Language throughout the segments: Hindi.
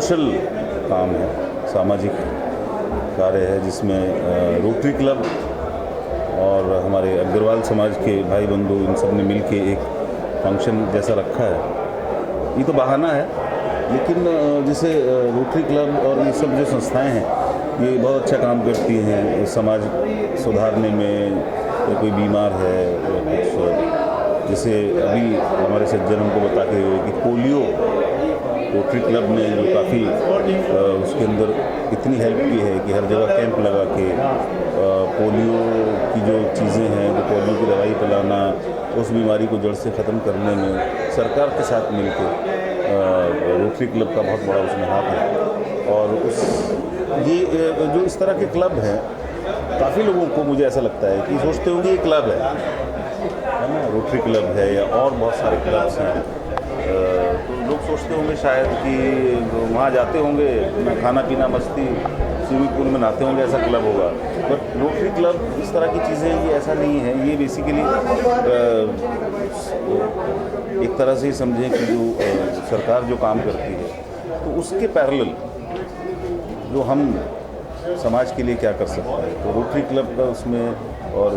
सोशल काम है, सामाजिक कार्य है, जिसमें रोटरी क्लब और हमारे अग्रवाल समाज के भाई बंधु इन सब ने मिल के एक फंक्शन जैसा रखा है। ये तो बहाना है, लेकिन जैसे रोटरी क्लब और ये सब जो संस्थाएं हैं, ये बहुत अच्छा काम करती हैं समाज सुधारने में। या कोई बीमार है या कुछ, जैसे अभी हमारे सज्जन हमको बता के हुए कि पोलियो रोटरी क्लब ने जो काफ़ी उसके अंदर इतनी हेल्प की है कि हर जगह कैंप लगा के पोलियो की जो चीज़ें हैं, जो पोलियो की दवाई पिलाना, उस बीमारी को जड़ से ख़त्म करने में सरकार के साथ मिलकर रोटरी क्लब का बहुत बड़ा उसमें हाथ है। और ये जो इस तरह के क्लब हैं, काफ़ी लोगों को मुझे ऐसा लगता है कि सोचते होंगे ये क्लब है ना, रोटरी क्लब है या और बहुत सारे क्लब्स हैं। तो लोग सोचते होंगे शायद कि वहाँ जाते होंगे, खाना पीना मस्ती, स्विमिंग पूल में नहाते होंगे, ऐसा क्लब होगा। बट रोटरी क्लब इस तरह की चीज़ें ये ऐसा नहीं है। ये बेसिकली एक तरह से ही समझें कि जो सरकार जो काम करती है, तो उसके पैरेलल जो हम समाज के लिए क्या कर सकते हैं, तो रोटरी क्लब का उसमें और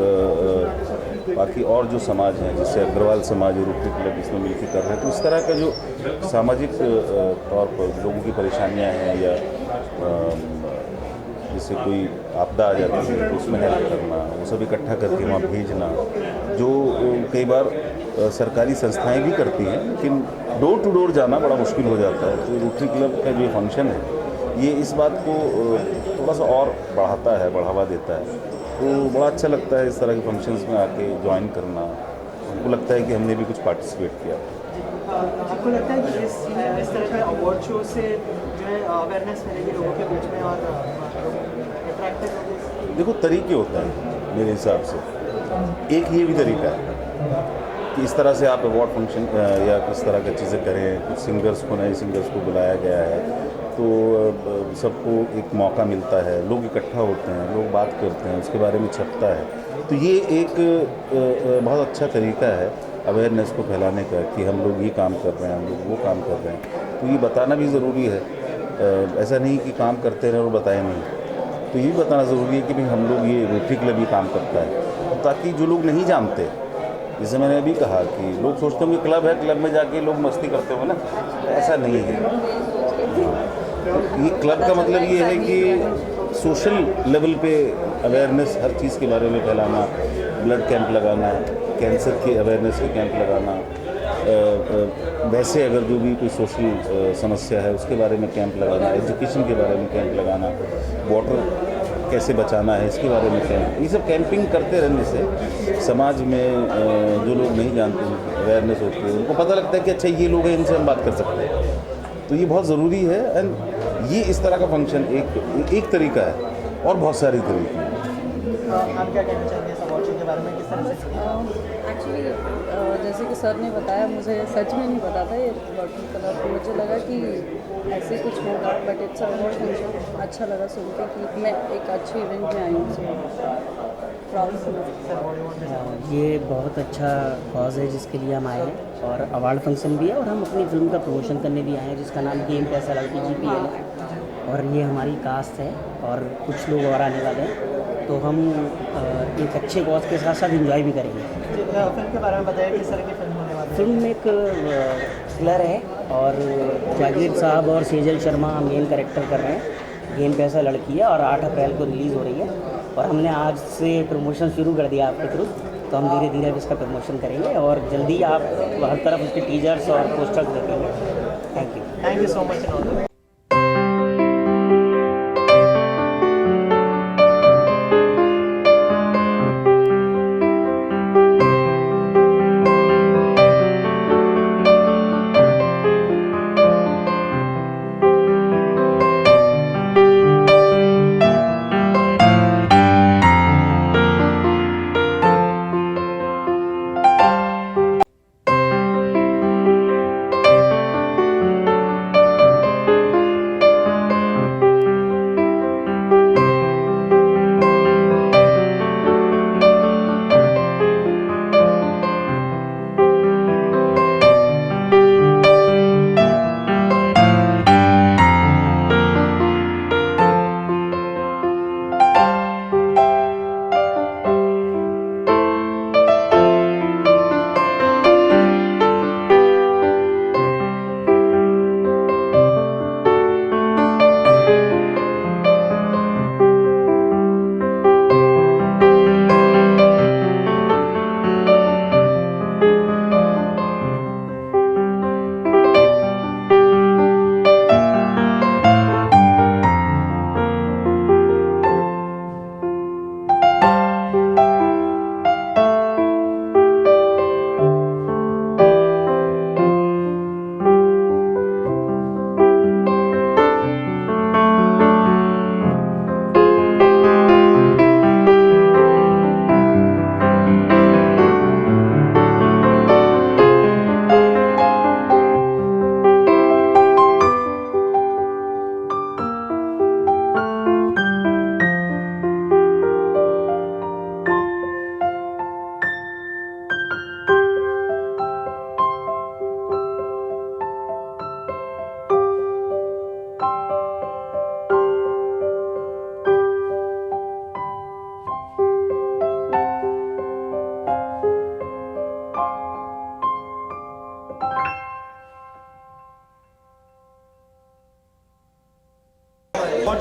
बाकी और जो समाज हैं, जैसे अग्रवाल समाज और रोटरी क्लब इसमें मिलकर कर रहे हैं। तो इस तरह का जो सामाजिक तौर पर लोगों की परेशानियां हैं, या जैसे कोई आपदा आ जाती है तो उसमें हेल्प करना, वो सब इकट्ठा करके वहाँ भेजना, जो कई बार सरकारी संस्थाएं भी करती हैं, लेकिन डोर टू डोर जाना बड़ा मुश्किल हो जाता है। तो रोटरी क्लब का जो फंक्शन है, ये इस बात को थोड़ा सा और बढ़ाता है, बढ़ावा देता है। तो बड़ा अच्छा लगता है इस तरह के फंक्शंस में आके ज्वाइन करना। हमको लगता है कि हमने भी कुछ पार्टिसिपेट किया। आपको लगता है कि इस तरह के अवार्ड शो से जो है अवेयरनेस मिलेगी लोगों के बीच में और अट्रैक्टिव होगी? देखो, तरीके होते हैं मेरे हिसाब से। एक ये भी तरीका है कि इस तरह से आप अवार्ड फंक्शन या किस तरह की चीज़ें करें। कुछ सिंगर्स को, नए सिंगर्स को बुलाया गया है, तो सबको एक मौका मिलता है, लोग इकट्ठा होते हैं, लोग बात करते हैं, उसके बारे में छपता है। तो ये एक बहुत अच्छा तरीका है अवेयरनेस को फैलाने का, कि हम लोग ये काम कर रहे हैं, हम लोग वो काम कर रहे हैं। तो ये बताना भी ज़रूरी है। ऐसा नहीं कि काम करते रहें और बताएं नहीं। तो ये भी बताना ज़रूरी है कि भाई हम लोग, ये रोटरी क्लब ये काम करता है, ताकि जो लोग नहीं जानते, जैसे मैंने अभी कहा कि लोग सोचते होंगे क्लब है, क्लब में जाके लोग मस्ती करते होंगे ना, ऐसा नहीं है। ये क्लब का मतलब ये है कि सोशल लेवल पे अवेयरनेस हर चीज़ के बारे में फैलाना, ब्लड कैंप लगाना, कैंसर के अवेयरनेस के कैंप लगाना, वैसे अगर जो भी कोई सोशल समस्या है उसके बारे में कैंप लगाना, एजुकेशन के बारे में कैंप लगाना, वाटर कैसे बचाना है इसके बारे में कैंप। ये सब कैंपिंग करते रहने से समाज में जो लोग नहीं जानते हैं, अवेयरनेस होती है, उनको पता लगता है कि अच्छा ये लोग हैं, इनसे हम बात कर सकते हैं। तो ये बहुत ज़रूरी है। एंड ये इस तरह का फंक्शन एक तरीका है, और बहुत सारी तरीके हैं। आप क्या कहना चाहेंगे इस अवार्ड शो के बारे में, किस तरह से? एक्चुअली जैसे कि सर ने बताया, मुझे सच में नहीं पता था ये रोटरी क्लब। मुझे लगा कि ऐसे कुछ होगा, बट इट्स अवार्ड फंक्शन। अच्छा लगा सुन के कि मैं एक अच्छे इवेंट में आई हूँ, सो प्राउड। ये बहुत अच्छा कॉज है जिसके लिए हम आए हैं, और अवार्ड फंक्शन भी है, और हम अपनी फिल्म का प्रमोशन करने भी आए हैं, जिसका नाम गेम पैसा लड़की GPL है। और ये हमारी कास्ट है, और कुछ लोग और आने वाले हैं। तो हम एक अच्छे कॉज के साथ साथ एंजॉय भी करेंगे। फिल्म के बारे में बताइए, किस तरह की फिल्म होने वाली है? फिल्म में एक थ्रिलर है, और जागीर साहब और सेजल शर्मा मेन कैरेक्टर कर रहे हैं। गेम पैसा लड़की है, और 8 अप्रैल को रिलीज़ हो रही है। और हमने आज से प्रमोशन शुरू कर दिया आपके थ्रू, तो हम धीरे धीरे अब इसका प्रमोशन करेंगे, और जल्दी आप हर तरफ उसके टीजर्स और पोस्टर्स देखेंगे। Thank you so much.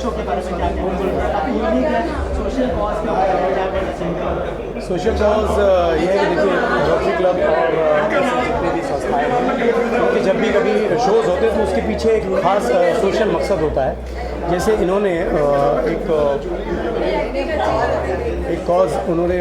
Show के बारे में क्या कहना है? काफ़ी यूनिक है, सोशल कॉज के बारे में क्या कहना चाहिए? सोशल कॉज ये है कि देखिए रोटरी क्लब और जितने भी संस्थाएँ हैं उनके जब भी कभी शोज़ होते हैं तो उसके पीछे एक खास सोशल मकसद होता है। जैसे इन्होंने एक कॉज उन्होंने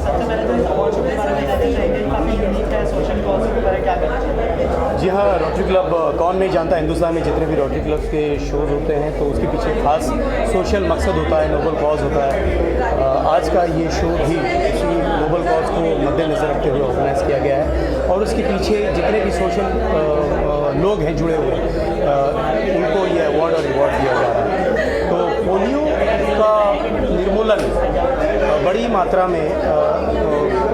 सबसे पहले तो इस अवार्ड शो के बारे में कहना चाहिए, काफ़ी यूनिक है, सोशल कॉज के बारे में क्या कहना चाहिए? जी हाँ, रोटरी क्लब कौन नहीं जानता, हिंदुस्तान में जितने भी रोटरी क्लब के शोज़ होते हैं तो उसके पीछे खास सोशल मकसद होता है, नोबल कॉज होता है। आज का ये शो भी इसी नोबल कॉज को मद्देनज़र रखते हुए ऑर्गेनाइज़ किया गया है और उसके पीछे जितने भी सोशल लोग हैं जुड़े हुए उनको ये अवार्ड और रिवॉर्ड दिया जा रहा है। तो पोलियो का निर्मूलन बड़ी मात्रा में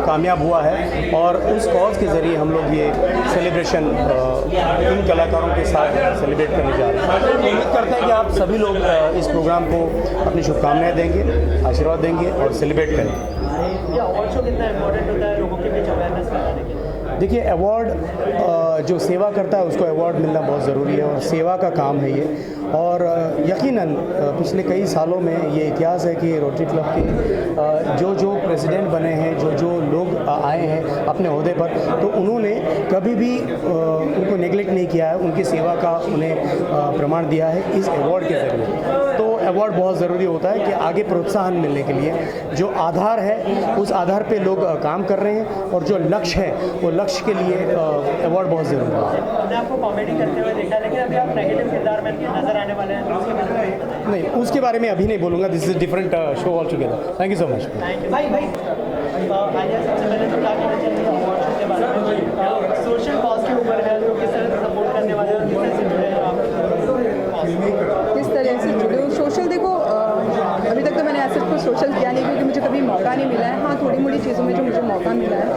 कामयाब हुआ है और उस कॉज के ज़रिए हम लोग ये सेलिब्रेशन इन कलाकारों के साथ सेलिब्रेट करने जा रहे हैं। उम्मीद करते हैं कि आप सभी लोग इस प्रोग्राम को अपनी शुभकामनाएं देंगे, आशीर्वाद देंगे और सेलिब्रेट करेंगे। ये अवार्ड शो कितना इम्पोर्टेंट होता है लोगों के बीच अवेयरनेस फैलाने के लिए? देखिए, अवार्ड जो सेवा करता है उसको अवार्ड मिलना बहुत ज़रूरी है और सेवा का काम है ये। और यकीनन पिछले कई सालों में ये इतिहास है कि रोटरी क्लब के जो प्रेसिडेंट बने हैं, जो लोग आए हैं अपने ओहदे पर, तो उन्होंने कभी भी उनको नेगलेक्ट नहीं किया है, उनकी सेवा का उन्हें प्रमाण दिया है इस अवार्ड के ज़रिए। तो अवार्ड बहुत ज़रूरी होता है कि आगे प्रोत्साहन मिलने के लिए जो आधार है उस आधार पे लोग काम कर रहे हैं और जो लक्ष्य है वो लक्ष्य के लिए अवार्ड बहुत ज़रूरी है। हमने आपको कॉमेडी करते हुए देखा, लेकिन अभी आप नेगेटिव किरदार में नजर आने वाले हैं, तो उसके बारे में बताइए। नहीं, उसके बारे में अभी नहीं बोलूँगा, this is different show all together. Thank you so much. Thank you भाई। आलिया, सबसे पहले तो क्या कहना चाहिए अवार्ड शो के बारे में? सोशल कॉज के ऊपर है, तो किस तरह से सपोर्ट करने वाले हैं और किस तरह से जुड़े हैं आप? किस तरह से जुड़े हो सोशल? देखो, अभी तक तो मैंने ऐसे कुछ सोशल किया नहीं क्योंकि मुझे कभी मौका नहीं मिला है। हाँ, थोड़ी मोड़ी चीज़ों में जो मुझे मौका मिला है,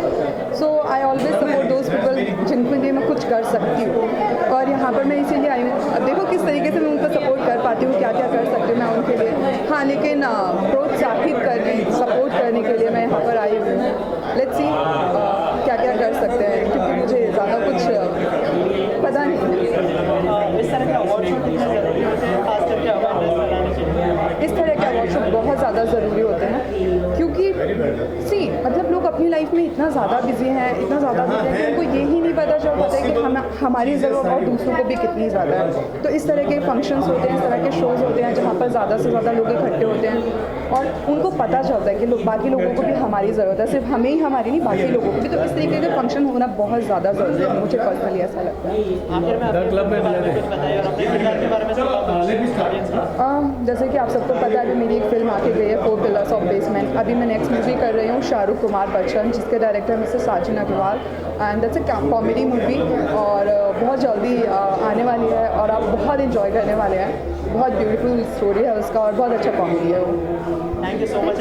so I always support those people जिनके लिए मैं कुछ कर सकती हूँ। और यहाँ पर मैं इसीलिए आई हूँ। अब देखो किस तरीके से मैं उनको सपोर्ट कर पाती हूँ, क्या क्या कर सकती हूँ मैं उनके लिए। हाँ, लेकिन प्रोत्साहित करने, सपोर्ट करने के लिए मैं यहाँ पर आई हूँ। लेट्स सी क्या क्या कर सकते हैं, क्योंकि मुझे ज़्यादा कुछ पता नहीं। इस तरह के अवार्ड शो कितने ज़रूरी होते हैं, खास करके अवेयरनेस फैलाने के लिए? इस तरह के अवार्ड शो बहुत ज़्यादा ज़रूरी होते हैं क्योंकि मतलब लोग अपनी लाइफ में इतना ज़्यादा बिजी हैं, इतना ज़्यादा बिजी हैं कि उनको यही नहीं पता चल पाता है कि हमारी ज़रूरत और दूसरों को भी कितनी ज़्यादा है। तो इस तरह के फंक्शंस होते हैं, इस तरह के शोज़ होते हैं जहाँ पर ज़्यादा से ज़्यादा लोग इकट्ठे होते हैं और उनको पता चलता है कि बाकी लोगों को भी हमारी ज़रूरत है, सिर्फ हमें ही हमारी नहीं, बाकी लोगों को भी। तो इस तरीके के फंक्शन होना बहुत ज़्यादा ज़रूरी है, मुझे पर्सनली ऐसा लगता है। आखिर में अपने क्लब के बारे में कुछ बताइए और अपने किरदार के बारे में जैसे कि आप सबको पता है, अभी मेरी एक फिल्म आके गई है, 4 पिलर्स ऑफ बेसमेंट। अभी मैं नेक्स्ट मूवी कर रही हूँ शाहरुख कुमार बच्चन, जिसके director mister Sajin Agarwal, and that's a comedy movie और बहुत जल्दी आने वाली है और आप बहुत इंजॉय करने वाले हैं। बहुत ब्यूटीफुल स्टोरी है उसका और बहुत अच्छा कॉमेडी है वो। Thank you so much.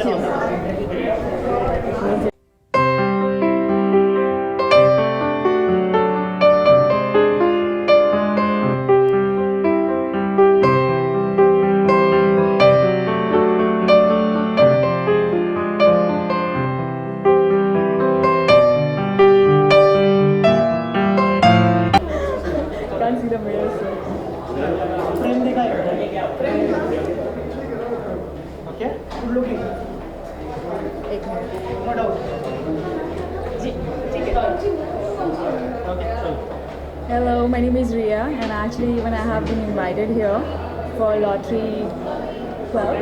Frame देखा है? ओके, गुड लुकिंग, एक मिनट। No doubt. जी, ठीक है। ओके, चलो। Hello, my name is Ria, and actually, even I have been invited here for Lottery Club.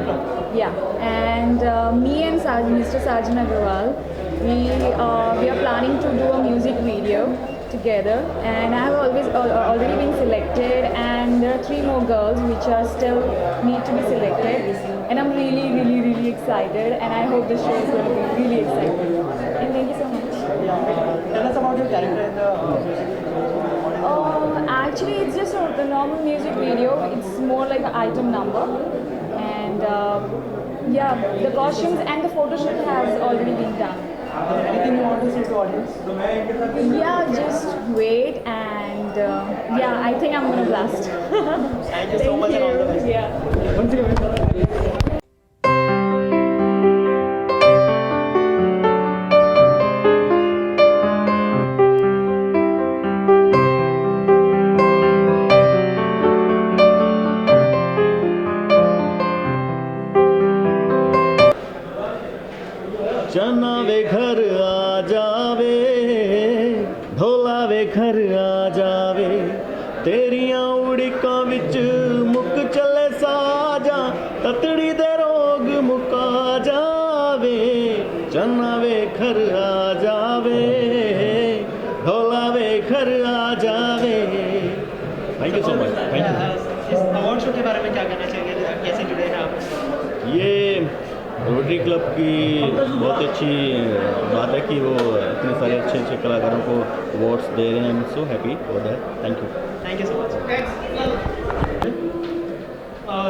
Yeah, and me and Mr. Sajan Agarwal, we are planning to do a music video together, and I have already been selected, and there are 3 more girls which are still need to be selected, and I'm really excited, and I hope the show is going to be really exciting. And thank you so much. Tell us about your character in the Actually, it's just the normal music video. It's more like an item number, and yeah, the costumes and the photo shoot has already been done. anything you want to say to audience? Yeah, just wait, and yeah, I think I'm gonna blast. Thank you so much and all the best. Yeah. तेरियां उड़िकां विच मुक चले साजा ततड़ी दे रोग मुका जावे चन्ना वे घर आ जावे ढोला वे घर आ जावे। Thank you so much, thank you. इस अवार्ड शो के बारे में क्या कहना चाहेंगे, कैसे जुड़े हैं आप? ये रोटरी क्लब की बहुत अच्छी बात है कि वो इतने सारे अच्छे अच्छे कलाकारों को अवार्ड्स दे रहे हैं। आई am so happy for that. Thank you. Thank you so much.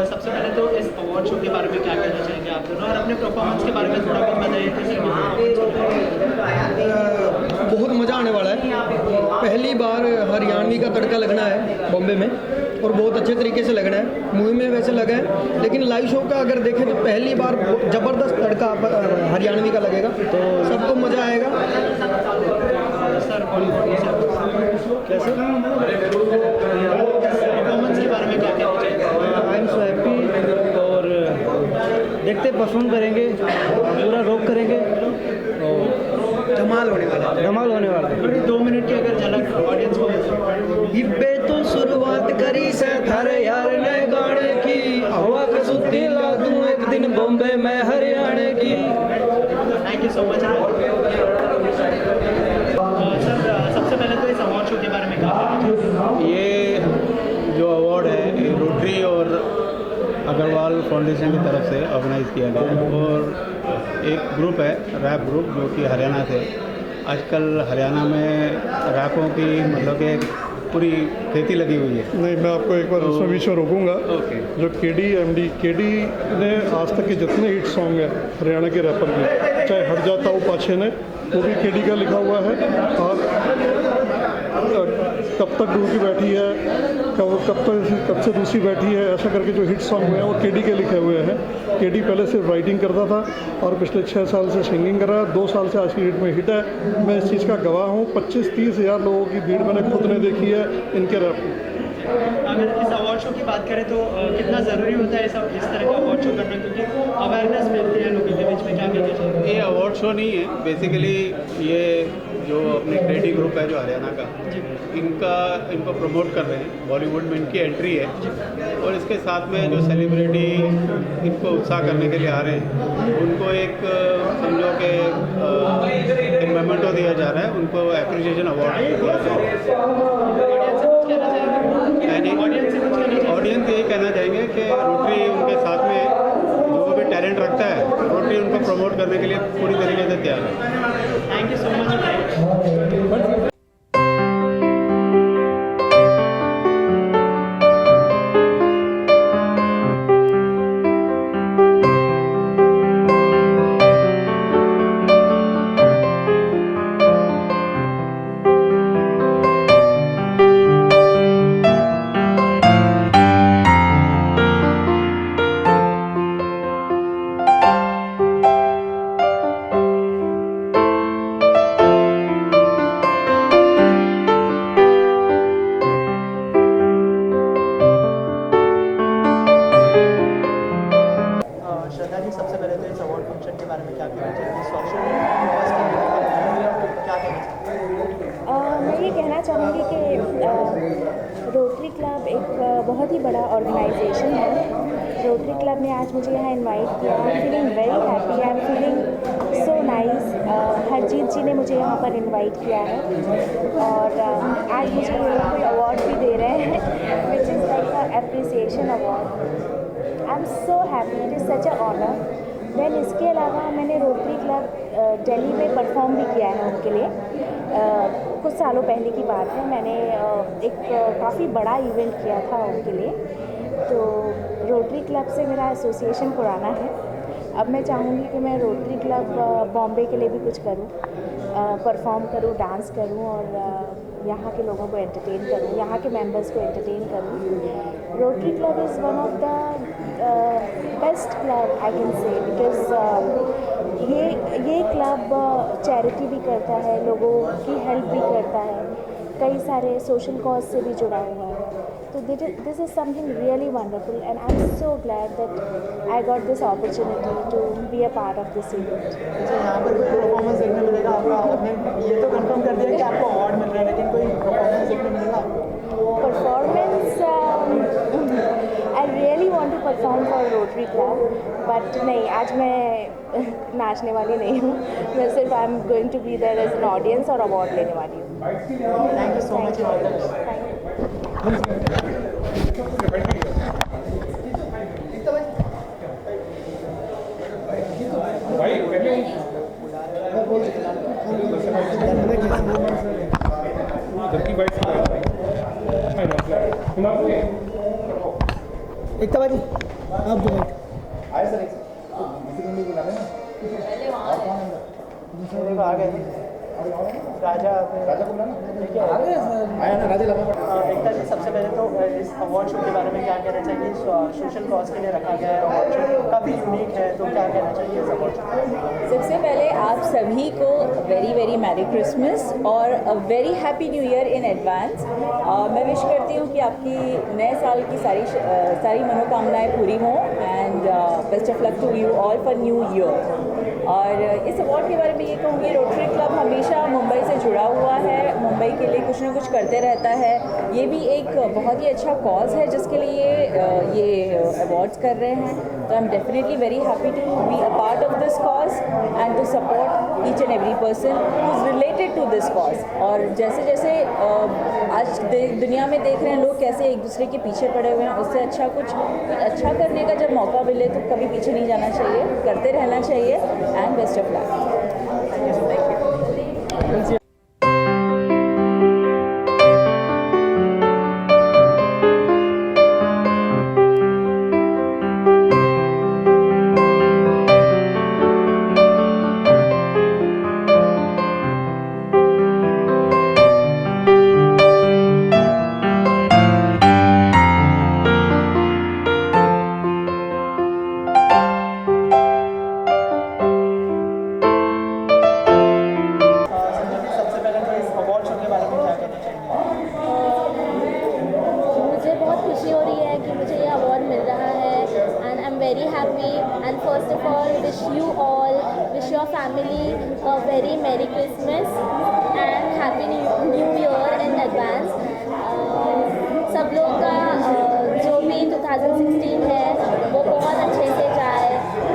सबसे पहले तो इस अवार्ड शो के बारे में क्या कहना चाहेंगे आप दोनों, और अपने परफॉर्मेंस के बारे में थोड़ा बहुत बताइए। बहुत मज़ा आने वाला है। पहली बार हरियाणवी का तड़का लगना है बॉम्बे में और बहुत अच्छे तरीके से लगना है। मूवी में वैसे लगा है, लेकिन लाइव शो का अगर देखें तो पहली बार ज़बरदस्त तड़का हरियाणवी का लगेगा, तो सबको मज़ा आएगा। सर कैसे परफॉर्मेंस के बारे में क्या कहना चाहेंगे? आई एम सो हैप्पी और देखते परफॉर्म करेंगे, पूरा रॉक करेंगे और धमाल होने वाला है, धमाल होने वाला है। 2 मिनट की अगर झलक ऑडियंस को इब्बे तो शुरुआत करी से थारे यार ने गाने की, हवा का सुत्ती ला दूं एक दिन बॉम्बे में हरियाणा की। Thank you so much. Sir सबसे पहले तो इस अवार्ड शो के बारे में क्या कहना चाहेंगे? ये जो अवार्ड है ये रोटरी और अग्रवाल फाउंडेशन की तरफ से ऑर्गेनाइज़ किया गया है और एक ग्रुप है रैप ग्रुप जो कि हरियाणा से। आजकल हरियाणा में रैपों की मतलब कि पूरी खेती लगी हुई है। नहीं, मैं आपको एक बार उसमें बीच में रोकूंगा। ओके। जो केडी ने आज तक के जितने हिट सॉन्ग हैं हरियाणा के रैपर के, चाहे हट जाता हूँ पाछे ने, वो भी केडी का लिखा हुआ है। और कब तक दूर की बैठी है, कब से दूसरी बैठी है, ऐसा करके जो हिट सॉन्ग हुए हैं वो केडी के लिखे हुए हैं। केडी पहले सिर्फ राइटिंग करता था और पिछले 6 साल से सिंगिंग कर रहा है। 2 साल से आज की डेट में हिट है। मैं इस चीज़ का गवाह हूँ। 25-30 हज़ार लोगों की भीड़ मैंने खुद ने देखी है इनके रैप। अगर इस अवार्ड शो की बात करें तो कितना ज़रूरी होता है इस तरह का अवार्ड शो करना, क्योंकि अवेयरनेस मिलती है लोगों के बीच में? क्या कहना चाहिए? ये अवार्ड शो नहीं है, बेसिकली ये जो अपने क्रिएटिव ग्रुप है जो हरियाणा का, इनको प्रमोट कर रहे हैं। बॉलीवुड में इनकी एंट्री है और इसके साथ में जो सेलिब्रिटी इनको उत्साह करने के लिए आ रहे हैं उनको एक समझो कि एक मेमेंटो दिया जा रहा है, उनको एप्रिसिएशन अवार्ड दिया जा रहा है। ऑडियंस यही कहना चाहेंगे कि रोटरी उनके साथ में जो भी टैलेंट रखता है, रोटरी उनको प्रमोट करने के लिए पूरी तरीके से तैयार है। Thank you so much. Shraddha ji, सबसे पहले तो इस अवार्ड फंक्शन के बारे में क्या कहना चाहिए? सोशल क्या कहना चाहिए? मैं ये कहना चाहूँगी कि रोटरी क्लब एक बहुत ही बड़ा ऑर्गेनाइजेशन है। रोटरी क्लब ने आज मुझे यहाँ इनवाइट किया। I am feeling very happy, I am feeling so nice. Harjeet ji ने मुझे यहाँ पर इनवाइट किया है और आज मुझे ये लोग कोई अवार्ड भी दे रहे हैं which is like a appreciation award. I am so happy, it is such a honour. Then इसके अलावा मैंने रोटरी क्लब दिल्ली में परफॉर्म भी किया है उनके लिए। कुछ सालों पहले की बात है, मैंने एक काफ़ी बड़ा इवेंट किया था उनके लिए। तो रोटरी क्लब से मेरा एसोसिएशन पुराना है। अब मैं चाहूँगी कि मैं रोटरी क्लब बॉम्बे के लिए भी कुछ करूँ, परफॉर्म करूँ, डांस करूँ और यहाँ के लोगों को एंटरटेन करूँ, यहाँ के मेंबर्स को एंटरटेन करूँ। Rotary club is one of the best club I can say, because ये क्लब चैरिटी भी करता है, लोगों की हेल्प भी करता है, कई सारे सोशल कॉज से भी जुड़ा हुआ है। तो this is something really wonderful and I am so glad that I got this opportunity to be a part of this event. अच्छा, यहाँ पर कोई परफॉर्मेंस देखने मिलेगा आपको? आपने ये तो कंफर्म कर दिया कि आपको अवार्ड मिल रहा है, लेकिन कोई परफॉर्मेंस देखने मिलेगा? Performance perform for rotary club, but नहीं, आज मैं नाचने वाली नहीं हूँ। मैं सिर्फ I am going to be there as an audience और अवार्ड लेने वाली हूँ। Thank you so much. Ekta बाजी आप दो आ गए राजा एकता जी, सबसे पहले तो इस अवार्ड शो के बारे में क्या कहना चाहिए? सोशल कॉज के लिए रखा गया है अवार्ड शो, काफ़ी यूनिक है, तो क्या कहना चाहिए इस अवार्ड शो? सबसे पहले आप सभी को वेरी वेरी मैरी क्रिसमस और a very happy new year in advance. मैं विश करती हूँ कि आपकी नए साल की सारी मनोकामनाएं पूरी हों and best of luck to you all for new year. और इस अवार्ड के बारे में ये कहूँगी, रोटरी क्लब हमेशा मुंबई से जुड़ा हुआ है, मुंबई के लिए कुछ ना कुछ करते रहता है। ये भी एक बहुत ही अच्छा कॉज है जिसके लिए ये अवार्ड्स कर रहे हैं, तो I am definitely very happy to be a part of this cause and to support each and every person who is related to this cause. और जैसे जैसे आज दुनिया में देख रहे हैं लोग कैसे एक दूसरे के पीछे पड़े हुए हैं, उससे अच्छा कुछ अच्छा करने का जब मौका मिले तो कभी पीछे नहीं जाना चाहिए, करते रहना चाहिए and best of luck. Thank you. मुझे बहुत खुशी हो रही है कि मुझे ये अवार्ड मिल रहा है and I am very happy and first of all wish your family a very merry Christmas and happy new year in advance. सब लोग का जो भी 2016 है वो बहुत अच्छे से जाए।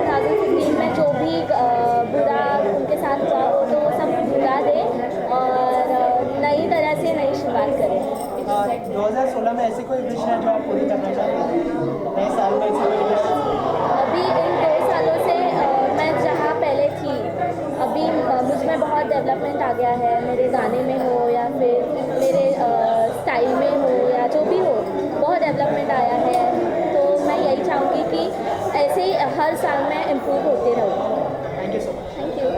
2015 में जो भी बुरा उनके साथ हुआ हो तो वो सब भुला दे और नई तरह से नई शुरुआत करें। 2016 में ऐसी कोई विश है जो आप पूरी करना चाहते हैं नए साल में? ऐसी कोई विश? अभी इन 2 सालों से मैं जहाँ पहले थी, अभी मुझ में बहुत डेवलपमेंट आ गया है, मेरे गाने में हो या फिर मेरे स्टाइल में हो या जो भी हो, बहुत डेवलपमेंट आया है। तो मैं यही चाहूँगी कि ऐसे ही हर साल में इम्प्रूव होते रहूँ। Thank you so much. Thank you.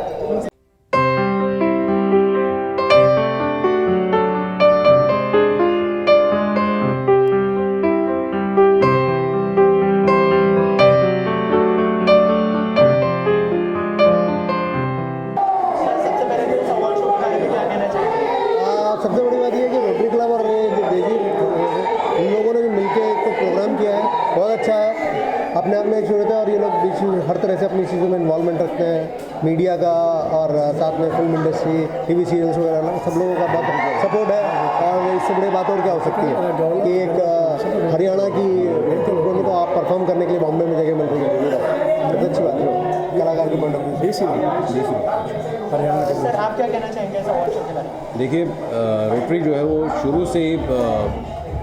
सबसे बड़ी बात यह है कि रोटरी क्लब और देजी इन लोगों ने जो मिलकर एक तो प्रोग्राम किया है, बहुत अच्छा है, अपने आप में एक शुरू है। और ये लोग हर तरह से अपनी चीज़ों में इन्वॉल्वमेंट रखते हैं, मीडिया का और साथ में फिल्म इंडस्ट्री, टीवी सीरियल्स वगैरह, सब लोगों का बहुत सपोर्ट है। और इससे बड़ी बात और क्या हो सकती है कि एक हरियाणा की फिल्म को आप परफॉर्म करने के लिए बॉम्बे में जगह मिल रही है, बहुत अच्छी बात है कलाकार के पॉइंट ऑफ व्यू। सर, आप क्या कहना चाहेंगे इस अवार्ड शो के बारे में? देखिए, रोटरी जो है वो शुरू से ही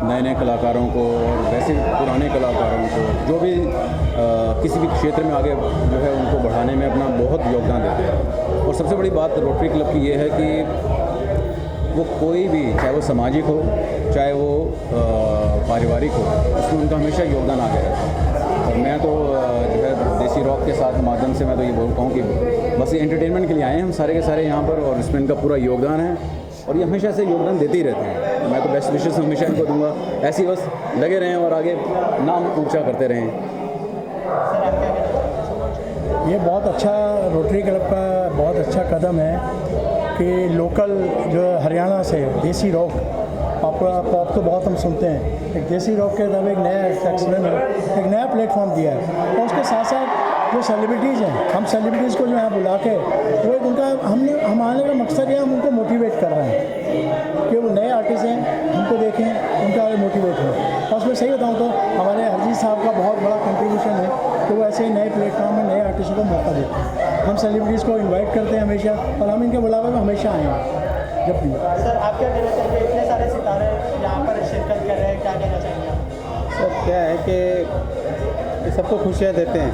नए नए कलाकारों को और वैसे पुराने कलाकारों को जो भी किसी भी क्षेत्र में आगे जो है उनको बढ़ाने में अपना बहुत योगदान देते हैं। और सबसे बड़ी बात रोटरी क्लब की ये है कि वो कोई भी, चाहे वो सामाजिक हो चाहे वो पारिवारिक हो, उसमें उनका हमेशा योगदान आगे रहता है। और मैं तो जो है देसी रॉक के साथ माध्यम से मैं तो ये बोलता हूँ कि बस ये एंटरटेनमेंट के लिए आए हैं हम सारे के सारे यहाँ पर, और इसमें इनका पूरा योगदान है और ये हमेशा से योगदान देते ही रहते हैं। मैं तो बेस्ट विशेस हमेशा इनको दूंगा, ऐसे ही बस लगे रहें और आगे नाम ऊंचा करते रहें। ये बहुत अच्छा रोटरी क्लब का बहुत अच्छा कदम है कि लोकल जो हरियाणा से देसी रॉक, पॉप तो बहुत हम सुनते हैं, एक देसी रॉक के तब एक नया सेक्शन में एक नया प्लेटफॉर्म दिया है। और उसके साथ साथ जो सेलिब्रिटीज़ हैं, हम सेलिब्रिटीज़ को जो यहाँ बुला के वो एक उनका हम आने का मकसद है, हम उनको मोटिवेट कर रहे हैं कि वो नए आर्टिस्ट हैं, उनको देखें, उनका आगे मोटिवेट हो। और उसमें आपको सही बताऊँ तो हमारे हरजीत साहब का बहुत बड़ा कंट्रीब्यूशन है कि वो ऐसे ही नए प्लेटफॉर्म में नए आर्टिस्टों को मौका देते हैं। हम सेलिब्रिटीज़ को इनवाइट करते हैं हमेशा, और हम इनके बुलावे में हमेशा आएंगे जब भी। सर आप क्या कहना चाहेंगे, इतने सारे सितारे यहाँ पर शिरकत कर रहे हैं, क्या कहना चाहेंगे आप? सर क्या है कि ये सबको खुशियाँ देते हैं,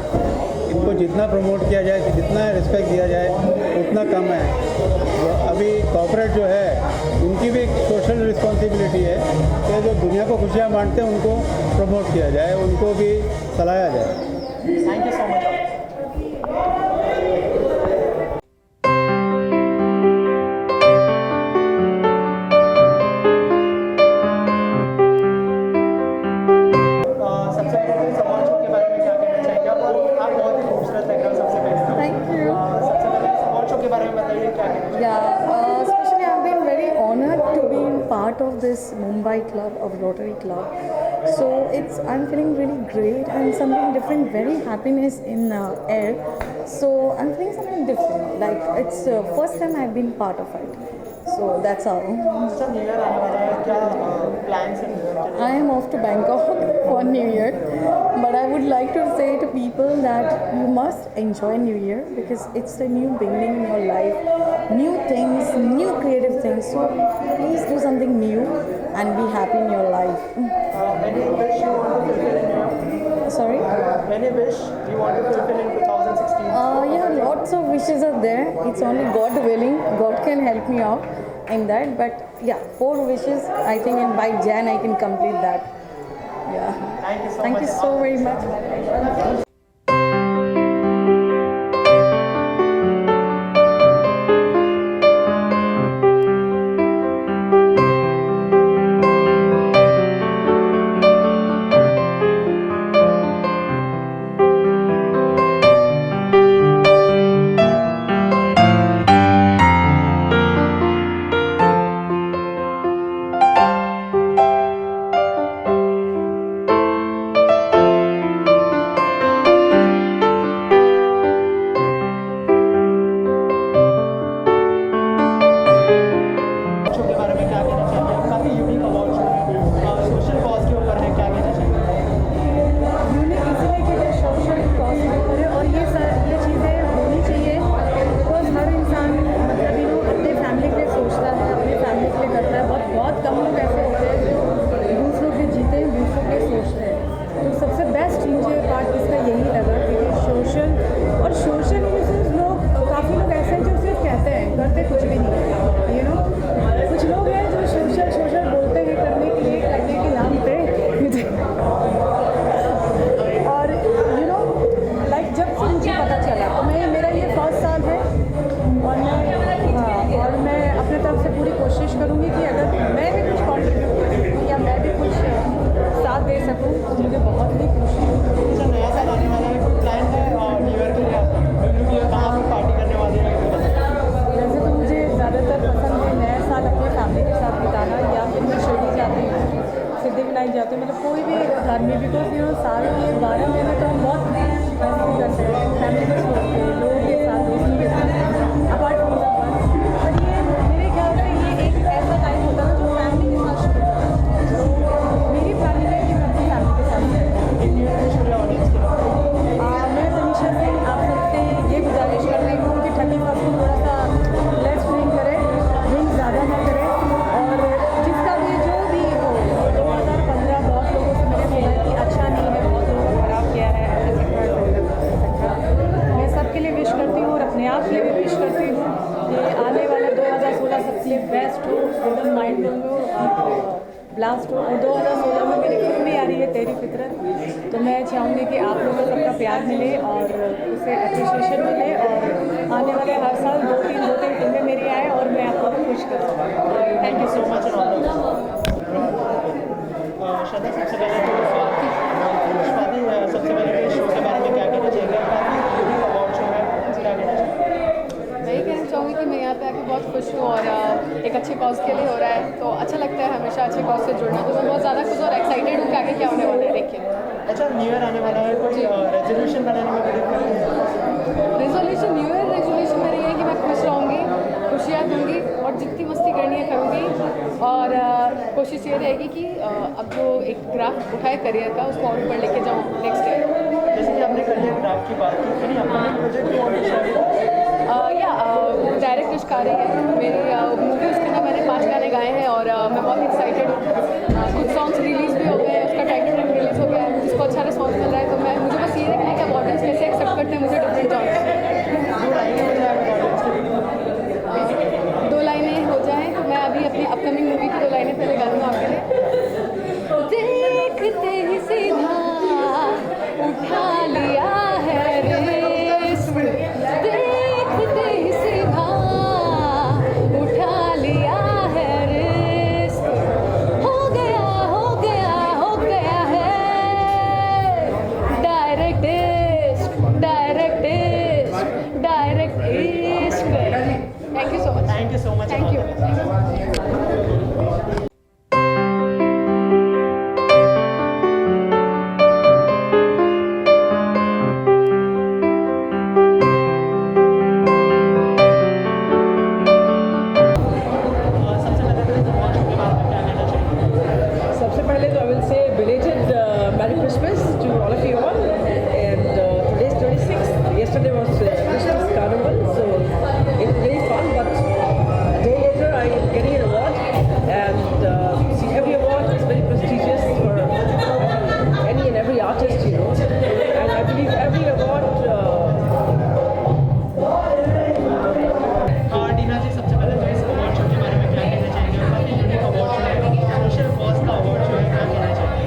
इनको जितना प्रमोट किया जाए, जितना रिस्पेक्ट दिया जाए उतना कम है। तो अभी कॉर्पोरेट जो है उनकी भी एक सोशल रिस्पॉन्सिबिलिटी है कि जो दुनिया को खुशियाँ बांटते हैं उनको प्रमोट किया जाए, उनको भी सलाहा जाए। Thank you so much. Especially I've been very honored to be part of this Mumbai club of Rotary Club. So I'm feeling really great and something different, very happiness in air. So I'm feeling something different. Like it's first time I've been part of it. So that's all. I am off to Bangkok for New Year, but I would like to say to people that you must enjoy New Year because it's a new beginning in your life, new things, new creative things. So please do something new and be happy in your life. Any wish you want to fulfill in your? Sorry? Any wish you want to fulfill in 2016? Yeah, lots of wishes are there. It's only God willing. God can help me out in that. But yeah, 4 wishes. I think by Jan I can complete that. Yeah. Thank you so much. Thank you so very much. जाते हैं, मतलब कोई भी धार्मिक, बिकॉज साल के 12 महीने तो हम बहुत करते हैं फैमिली के साथ, लोगों के साथ, दोस्तों के साथ, अपार्ट फ्रॉम बट ये मेरे ख्याल से ये एक ऐसा टाइम होता है जो फैमिली के साथ शुरू होता है। तो मेरी प्लानिंग है कि मैं अपनी फैमिली के साथ मैं तनीषा सिंह आप सबसे ये गुजारिश कर रही हूँ कि 31 को थोड़ा सा लेट्स ड्रिंक करें, ड्रिंक ज़्यादा ना करें, और जिसका भी जो भी हो 2015 बहुत लोगों से मैंने सुना कि अच्छा नहीं है, बहुत लोगों को खराब किया है, मैं सबके लिए विश करती हूँ और अपने आप के लिए भी विश करती हूँ कि आने वाला 2016 सबसे बेस्ट हो, एकदम माइंड ब्लास्ट हो। और 2016 में मेरी फिल्म भी आ रही है तेरी फितरत, तो मैं चाहूँगी कि आप लोगों को सबका प्यार मिले और उसे अप्रिशिएशन मिले, और आने वाले हर साल 2-3 फिल्में मेरी आए और मैं आप लोगों को खुश करूँ। Thank you so much. Shraddha, सबसे पहले सबसे पहले शो के बारे में क्या कहना चाहिए? अवार्ड शो है, क्या कहना चाहिए? मैं ये कहना चाहूँगी कि मैं यहाँ पे आके बहुत खुश हूँ और एक अच्छे कॉज के लिए हो रहा है, तो अच्छा लगता है हमेशा अच्छे कॉज से जुड़ना, तो मैं बहुत ज़्यादा खुश और एक्साइटेड हूँ कि आगे क्या होने वाला है। देखिए, अच्छा न्यू ईयर आने वाला है, कोई रेजोल्यूशन बनाने में मदद करेंगे? रेजोल्यूशन, न्यू ईयर रेजोल्यूशन मेरी है कि मैं खुश रहूँगी, खुशियाँ दूँगी और जितनी मस्ती करनी है करूँगी, और कोशिश ये रहेगी कि अब जो एक ग्राफ उठाए करियर का उसको और ऊपर लेके जाऊँ नेक्स्ट ईयर। जैसे कि आपने करियर ग्राफ की बात की, एनी अपकमिंग प्रोजेक्ट की या डायरेक्ट इश्क आ रही है मेरी मूवी, उसके अंदर मैंने 5 गाने गाए हैं और मैं बहुत एक्साइटेड हूँ। कुछ सॉन्ग्स रिलीज़ भी हो गए हैं, उसका टाइटल ट्रैक रिलीज़ हो गया है जिसको अच्छा रिस्पॉन्स मिल रहा है। तो मुझे बस ये देखना है कि अब ऑडियंस कैसे एक्सेप्ट करते हैं मुझे डिफरेंट जॉनर्स। 2 लाइनें हो जाएँ तो मैं अभी अपनी अपकमिंग मूवी की 2 लाइनें पहले गा दूँ आपके लिए। देखते ही सीधा उठा लिया है रिस्क, देखते ही सीधा उठा लिया है रिस्क, हो गया हो गया हो गया है डायरेक्ट इश्क, डायरेक्ट इश्क, डायरेक्ट इश्क। Thank you so much. Thank you so much. Thank you. सबसे पहले तो I will say belated merry Christmas to all of you all and today is 26th, yesterday was Christmas carnival, so it was very fun, but a day later I am getting an award and see, every award is very prestigious for any and every artist, you know, and I believe every award टीना जी, सबसे पहले तो इस अवार्ड शो के बारे में क्या कहना चाहेंगे? काफ़ी यूनिक अवार्ड शो है, सोशल कॉज का अवार्ड शो है, क्या कहना चाहेंगे?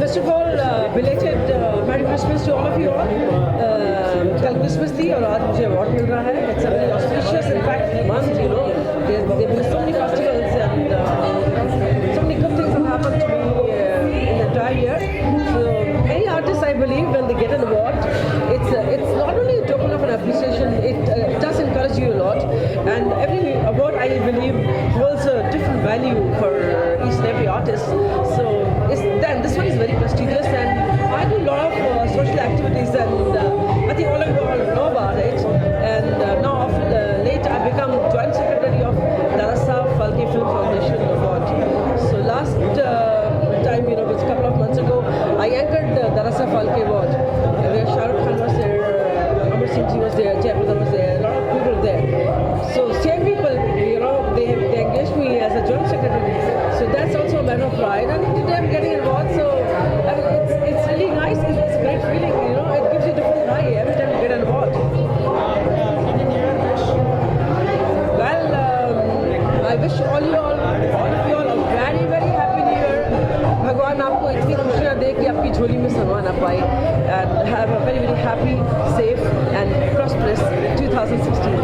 First of all, belated Merry Christmas to all of you all. कल क्रिसमस थी और आज मुझे अवार्ड मिल रहा है. It's a very auspicious, in fact, month, you know. There've been so many festivals and so many good things have happened to me in the entire year. So any artist, I believe, when they get an award, it's not only a token of an appreciation, it does encourage you a lot. And every award, I believe, holds a different value for each and every artist. So this one is very prestigious, and I do a lot of social activities, and I think all of you all know about it. And now, late, I become joint secretary of Darasa Falke Film Foundation Award. So last time, you know, which a couple of months ago, I anchored the Darasa Falke Award, where Shah Rukh Khan was there, Amar Singh Ji was there, Jai Pradha was there, a lot of people there. So same people, you know, they engaged me as a joint secretary. So that's also a matter of pride, and today I'm getting an award. So I mean, it's really nice. It's a great feeling, you know. It gives you a different high every time you get an award. Well, I wish all of you all a very very happy new year. भगवान आपको इतनी खुशियाँ दे कि आपकी झोली में समा ना पाए. And have a very very happy, safe and prosperous 2016.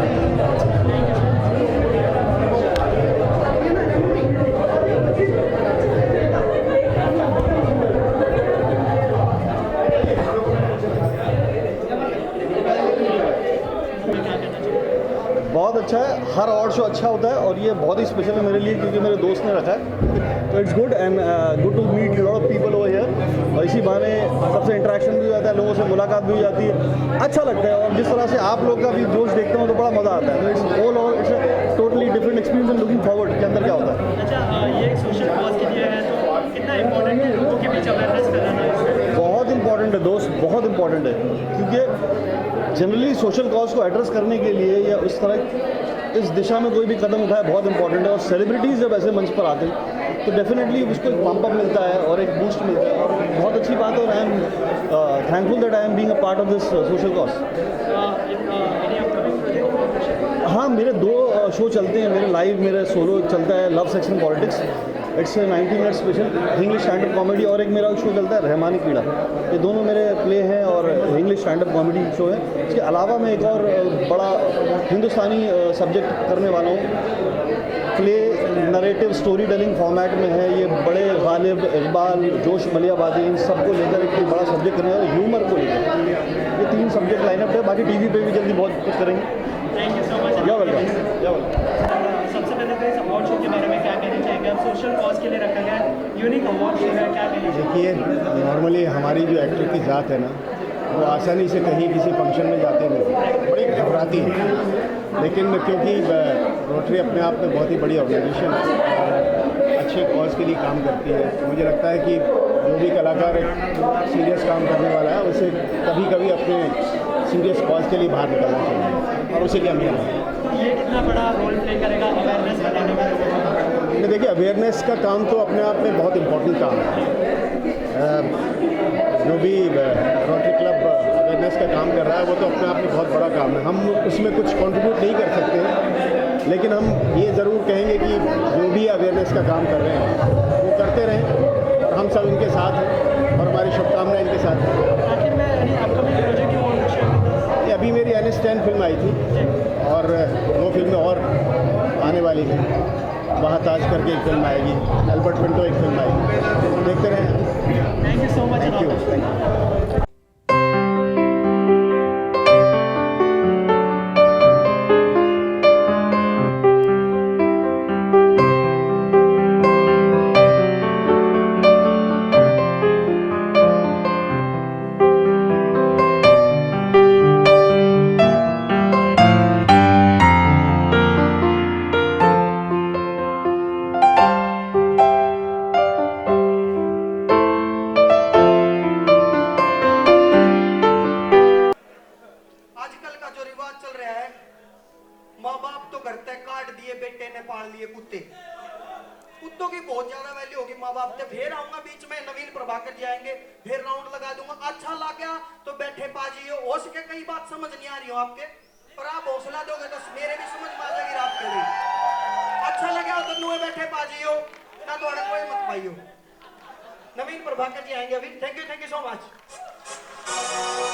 बहुत अच्छा है, हर अवार्ड शो अच्छा होता है और ये बहुत ही स्पेशल है मेरे लिए क्योंकि मेरे दोस्त ने रखा है. तो it's good and good to meet lot of people over here. और इसी बहाने सबसे इंटरेक्शन भी हो जाता है, लोगों से मुलाकात भी हो जाती है, अच्छा लगता है. और जिस तरह से आप लोग का भी जोश देखते हो तो बड़ा मज़ा आता है. तो it's all over, it's a totally different experience and looking forward के अंदर क्या होता है. अच्छा, ये एक सोशल कॉज के लिए है तो कितना इम्पोर्टेंट है लोगों के बीच अवेयरनेस फैलाना? बहुत इंपॉर्टेंट है दोस्त, बहुत इंपॉर्टेंट है क्योंकि जनरली सोशल कॉज को एड्रेस करने के लिए या उस तरह इस दिशा में कोई भी कदम उठाए बहुत इंपॉर्टेंट है. और सेलिब्रिटीज़ जब ऐसे मंच पर आते हैं तो डेफिनेटली उसको एक पम्प अप मिलता है और एक बूस्ट मिलता है और बहुत अच्छी बात है. और I am thankful that I am being a part of this social cause. हाँ, मेरे 2 शो चलते हैं मेरे लाइव. मेरा सोलो चलता है love sex and politics, it's 90 minute special English stand up comedy. और एक मेरा शो चलता है रहमानी कीड़ा. ये दोनों मेरे प्ले हैं और English stand up comedy show है. इसके अलावा मैं एक और बड़ा हिंदुस्तानी सब्जेक्ट करने वाला हूँ. Play narrative story telling format में है. ये बड़े गालिब, इकबाल, जोश मलियाबादी, इन सबको लेकर एक बड़ा सब्जेक्ट करने वाला, ह्यूमर को लेकर. ये 3 सब्जेक्ट लाइनअप है. बाकी टीवी पे भी जल्दी बहुत कुछ करेंगे. Thank you so much. या वेलकम. सबसे पहले तो इस अवार्ड शो के बारे में क्या कहना चाहेंगे? आप सोशल कॉज के लिए रखा गया यूनिक अवार्ड शो है, क्या कहना चाहेंगे? देखिए, नॉर्मली हमारी जो एक्टर की ज़ात है ना, वो आसानी से कहीं किसी फंक्शन में जाते नहीं, बड़ी घबराती है. लेकिन क्योंकि रोटरी अपने आप में बहुत ही बड़ी ऑर्गेनाइजेशन है, अच्छे कॉज के लिए काम करती है। मुझे लगता है कि जो भी कलाकार एक सीरियस काम करने वाला है उसे कभी कभी अपने सीरियस कॉज के लिए बाहर निकलना चाहिए, और उसे क्या मिला। ये कितना बड़ा रोल प्ले करेगा अवेयरनेस बनाने में? देखिए, अवेयरनेस का काम तो अपने आप में बहुत इम्पोर्टेंट काम है। जो भी रोटरी क्लब अवेयरनेस का काम कर रहा है वो तो अपने आप में बहुत बड़ा काम है। हम उसमें कुछ कंट्रीब्यूट नहीं कर सकते, लेकिन हम ये ज़रूर कहेंगे कि जो भी अवेयरनेस का काम कर रहे हैं वो करते रहें, और हम सब इनके साथ हैं और हमारी शुभकामनाएं इनके साथ हैं। आखिर में अपकमिंग प्रोजेक्ट की ओर अभी मेरी NS10 फिल्म आई थी और 2 फिल्में और आने वाली हैं। वहाँ ताज करके एक फिल्म आएगी, एल्बर्ट पिंटो एक फिल्म आएगी, देखते रहें। Thank you so much. Thank you. आजकल का जो रिवाज चल रहा है, माँ बाप तो करते हैं, काट दिए बेटे ने, पाल लिए कुत्ते। कुत्तों की बहुत ज्यादा वैल्यू होगी माँ बाप से। फिर आऊंगा बीच में, नवीन प्रभाकर जी आएंगे, फिर राउंड लगा दूंगा। अच्छा लगा तो बैठे पाजी हो सके, कई बात समझ नहीं आ रही हो आपके, पर आप हौसला दोगे तो मेरे भी समझ में आ जाएगी रात के लिए। अच्छा लगा तो नुए बैठे पाजी हो ना, तो कोई मत पाई हो। नवीन प्रभाकर जी आएंगे अभी। Thank you so much.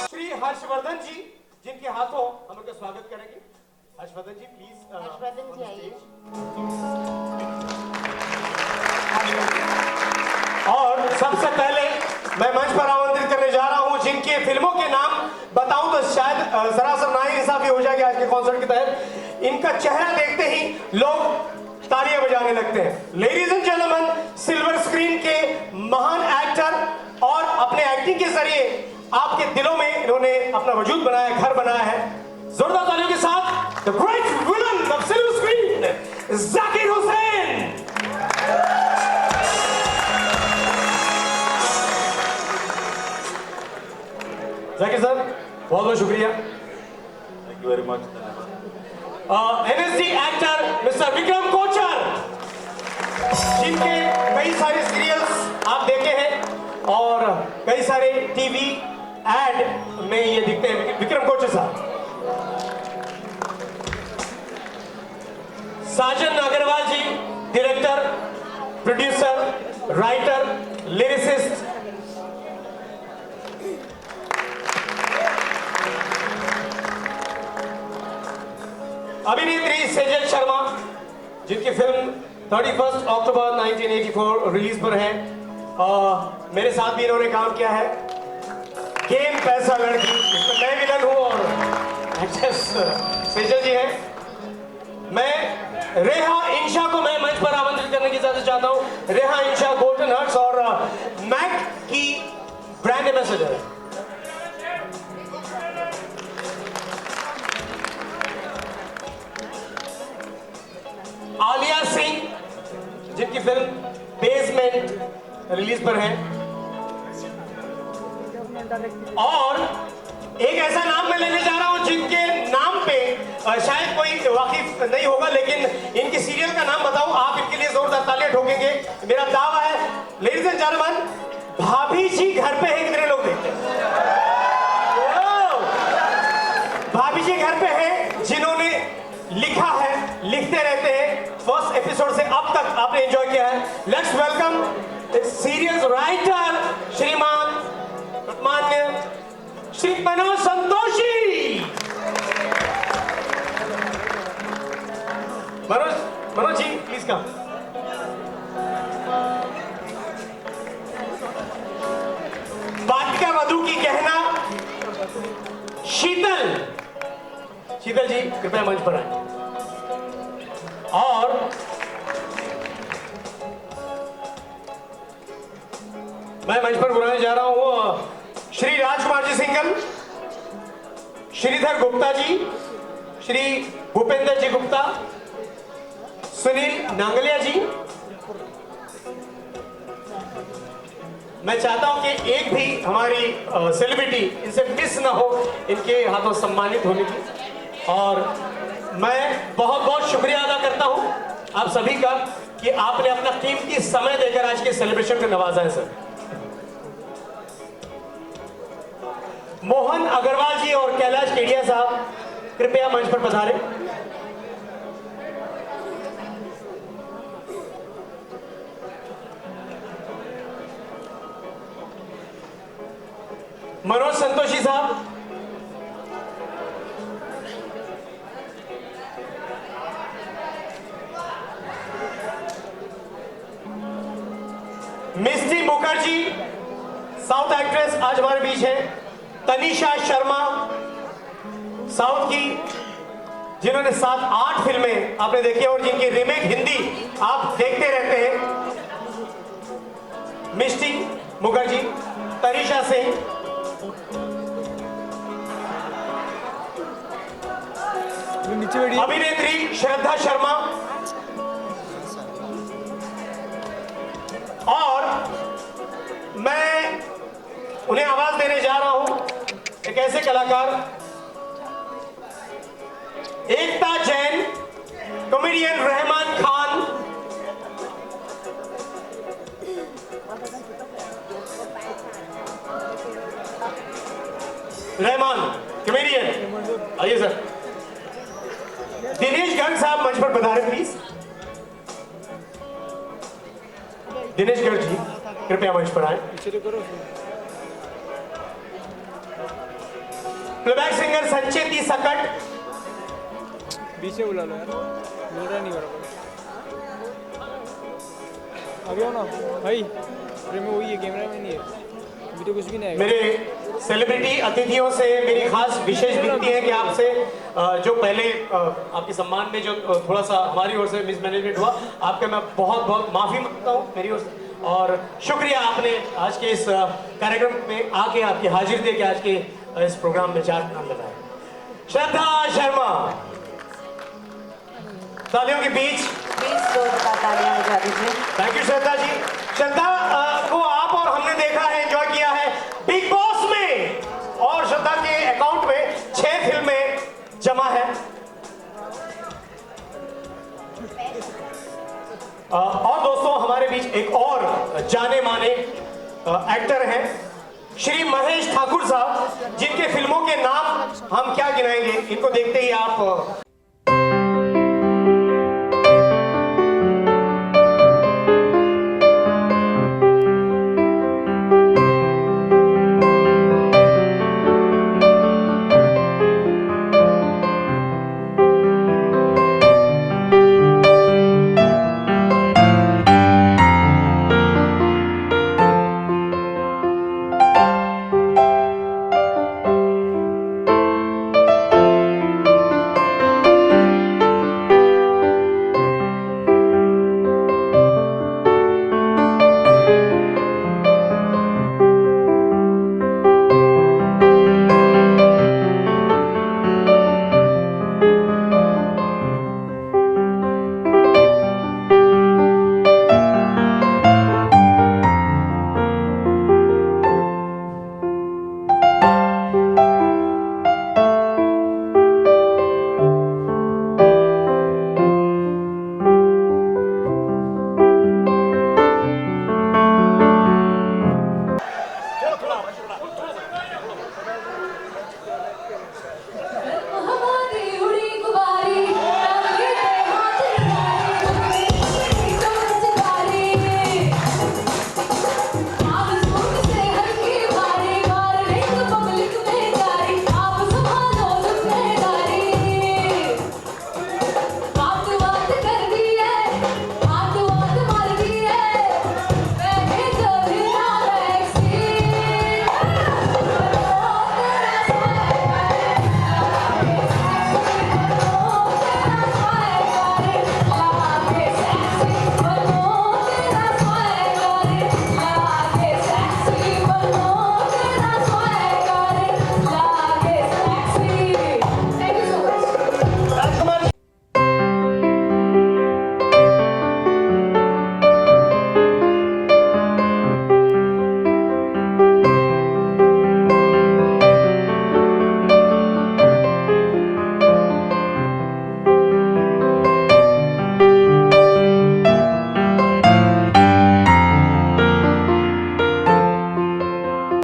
Shri Harshvardhan ji, जिनके हाथों हम उनका स्वागत करेंगे। हर्षवर्धन जी प्लीज। हर्षवर्धन जी आइए। और सबसे पहले मैं मंच पर आमंत्रित करने जा रहा हूं जिनके फिल्मों के नाम बताऊं तो शायद सरासर नाइंसाफी हो जाएगी आज के कॉन्सर्ट के तहत। इनका चेहरा देखते ही लोग तालियां बजाने लगते हैं। Ladies and gentleman, silver screen के महान एक्टर और अपने एक्टिंग के जरिए आपके दिलों में इन्होंने अपना वजूद बनाया, घर बनाया है। जोरदार तालियों के साथ the great villain of silver screen, Zakir Hussain. Zakir sir, बहुत बहुत शुक्रिया। Thank you very much. NSD actor mister Vikram Kochar, जिनके कई सारे सीरियल्स आप देखे हैं और कई सारे टीवी एड में ये दिखते हैं। विक्रम कोचर साहब। साजन अग्रवाल जी, डायरेक्टर, प्रोड्यूसर, राइटर, लिरिसिस्ट। अभिनेत्री सेजल शर्मा, जिनकी फिल्म 31 अक्टूबर 1984 रिलीज पर है। मेरे साथ भी इन्होंने काम किया है। गेम पैसा लड़की, इसमें मैं विलन हूँ और एक्ट्रेस सेजल जी हैं। मैं रेहा इंशा को मैं मंच पर आमंत्रित करने की इजाजत चाहता हूँ। रेहा इंशा गोल्डन हर्ट्स और मैक की ब्रांड एम्बेसडर है। आलिया सिंह, जिनकी फिल्म बेसमेंट रिलीज पर है। और एक ऐसा नाम मैं लेने जा रहा हूं जिनके नाम पे शायद कोई वाकिफ नहीं होगा, लेकिन इनकी सीरियल का नाम बताऊं, आप इनके लिए जोरदार तालियां ठोकेंगे। मेरा दावा है, लेडीज एंड जेंटलमैन, भाभी जी घर पे है, कितने लोग देखते हैं? भाभी जी घर पे है, जिन्होंने लिखा है, लिखते रहते हैं। फर्स्ट एपिसोड से अब तक आपने एंजॉय किया है। लेट्स वेलकम सीरियल राइटर श्रीमान मान्य श्री मनोज संतोषी। Manoj ji please come. वाटिका वधू की गहना शीतल जी कृपया मंच पर आए। और मैं मंच पर बुलाने जा रहा हूं श्री राजकुमार जी सिंघल, श्रीधर गुप्ता जी, श्री भूपेंद्र जी गुप्ता, सुनील नांगलिया जी, मैं चाहता हूं कि एक भी हमारी सेलिब्रिटी इनसे मिस ना हो इनके हाथों सम्मानित होने की। और मैं बहुत बहुत शुक्रिया अदा करता हूं आप सभी का कि आपने अपना कीमती समय देकर आज के सेलिब्रेशन को नवाजा है सर। मोहन अग्रवाल जी और कैलाश केडिया साहब कृपया मंच पर पधारें। मनोज संतोषी साहब, मिस्टी मुखर्जी साउथ एक्ट्रेस आज हमारे बीच हैं। तनिषा शर्मा साउथ की जिन्होंने 7-8 फिल्में आपने देखी और जिनकी रीमेक हिंदी आप देखते रहते हैं। मिस्टी मुखर्जी, तनिषा सिंह, अभिनेत्री श्रद्धा शर्मा और मैं उन्हें आवाज देने जा रहा हूं एक ऐसे कलाकार एकता जैन, कॉमेडियन रहमान खान, रहमान कॉमेडियन, आइए सर। दिनेश गर्ग साहब मंच पर पधारे प्लीज। दिनेश गर्ग जी कृपया मंच पर आए। प्लेबैक सिंगर संचेती सकट, पीछे बुला लो यार, बोल रहा नहीं बराबर। आगे आओ ना भाई, फ्रेम में वही है, कैमरा में नहीं है, अभी तो कुछ भी नहीं है। मेरे सेलिब्रिटी अतिथियों से मेरी खास विशेष विनती है कि आपसे जो पहले आपके सम्मान में जो थोड़ा सा हमारी ओर से मिसमैनेजमेंट हुआ, आपका मैं बहुत बहुत माफी मांगता हूँ मेरी ओर से। और शुक्रिया आपने आज के इस कार्यक्रम में आके आपकी हाजिर दे के आज के इस प्रोग्राम में चार नाम लगाए। श्रद्धा शर्मा तालियों के बीच तालियां बजा दीजिए। Thank you Shraddha ji. श्रद्धा को आप और हमने देखा है, एंजॉय किया है बिग बॉस में, और श्रद्धा के अकाउंट में 6 फिल्में जमा है। और दोस्तों हमारे बीच एक और जाने माने एक्टर हैं श्री महेश ठाकुर साहब, जिनके फिल्मों के नाम हम क्या गिनाएंगे, इनको देखते ही आप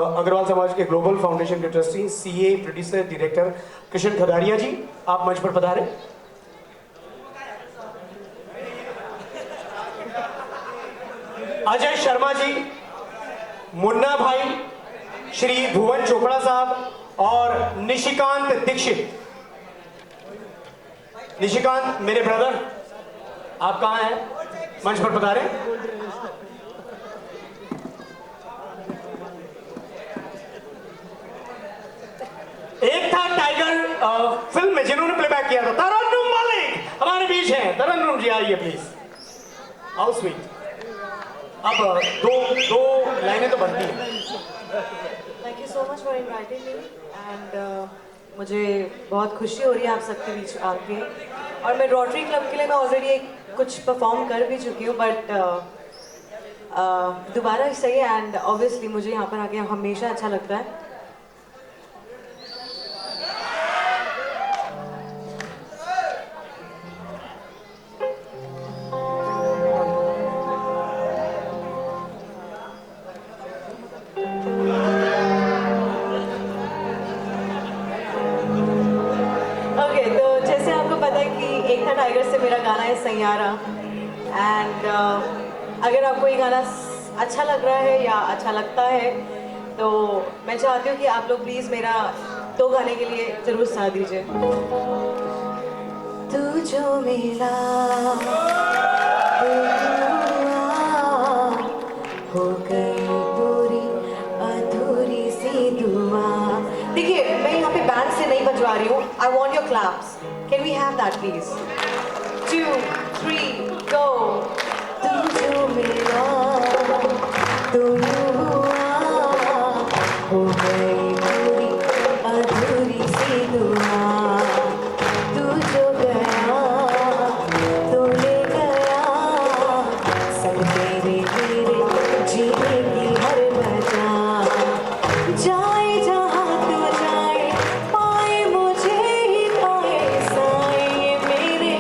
अग्रवाल समाज के ग्लोबल फाउंडेशन के trustee, CA, producer, director Krishna Khadaria ji, आप मंच पर पधारें। अजय शर्मा जी, मुन्ना भाई, श्री भुवन चोपड़ा साहब और निशिकांत दीक्षित। निशिकांत मेरे ब्रदर, आप कहाँ हैं? मंच पर पधारें। एक था टाइगर फिल्म में जिन्होंने प्लेबैक किया था, तरन्नुम मलिक हमारे बीच हैं। तरन्नुम जी आइए प्लीज, आओ स्वीट। अब दो लाइनें तो बनती हैं। Thank you so much for inviting me and मुझे बहुत खुशी हो रही है आप सबके बीच आके। और मैं रोटरी क्लब के लिए मैं ऑलरेडी कुछ परफॉर्म कर भी चुकी हूँ, बट दोबारा सही है। एंड ऑब्वियसली मुझे यहाँ पर आके हमेशा अच्छा लगता है। टाइगर से मेरा गाना है सैयारा एंड अगर आपको ये गाना अच्छा लग रहा है या अच्छा लगता है तो मैं चाहती हूँ कि आप लोग प्लीज़ मेरा 2 गाने के लिए ज़रूर साथ दीजिए। तू जो मिला हो गई पूरी अधूरी सी दुआ। देखिए मैं यहाँ पे बैंड से नहीं बजवा रही हूँ। I want your claps. Can we have that please? 2, 3, go. तुझो मिला तो हुआ हो गई पूरी अधूरी सी दुआ। तू जो गया तो ले गया सब तेरे तेरे जीने की हर मजा। जाए जहाँ तू जाए पाए मुझे ही पाए साए मेरे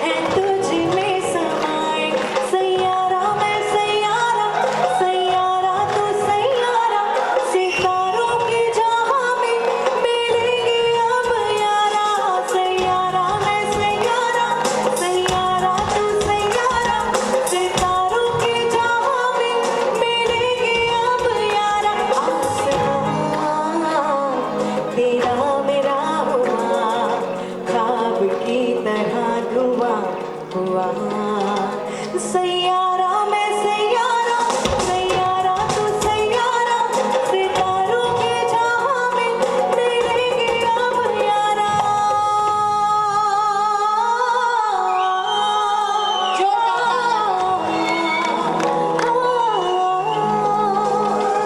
हैं तुझ में समाए। सैयारा मैं सैयारा सैयारा तू सैयारा सितारों के जहाँ में मिलेंगे अब यारा। सैयारा मैं सैयारा सैयारा तू सैयारा सितारों के जहाँ में मिलेंगे अब यारा। तेरा मेरा हुआ ख्वाब की तरह धुआं हुआ। सैयारा मैं सैयारा सैयारा तू सैयारा सितारों के जहाँ में मिलेंगे अब यारा।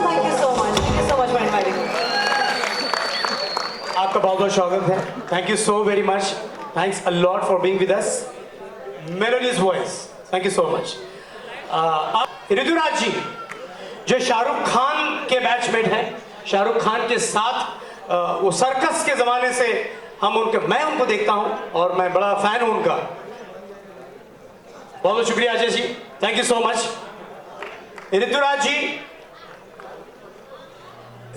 Thank you so much. Thank you so much for inviting me. आपका बहुत बहुत स्वागत है। Thank you so very much. Thanks a lot for being with us. Melodious voice, thank you so much. Rituraj ji जो शाहरुख खान के बैचमेट हैं, शाहरुख खान के साथ वो सर्कस के ज़माने से मैं उनको देखता हूँ और मैं बड़ा फैन हूँ उनका। बहुत बहुत शुक्रिया Ajay ji, thank you so much. Rituraj ji,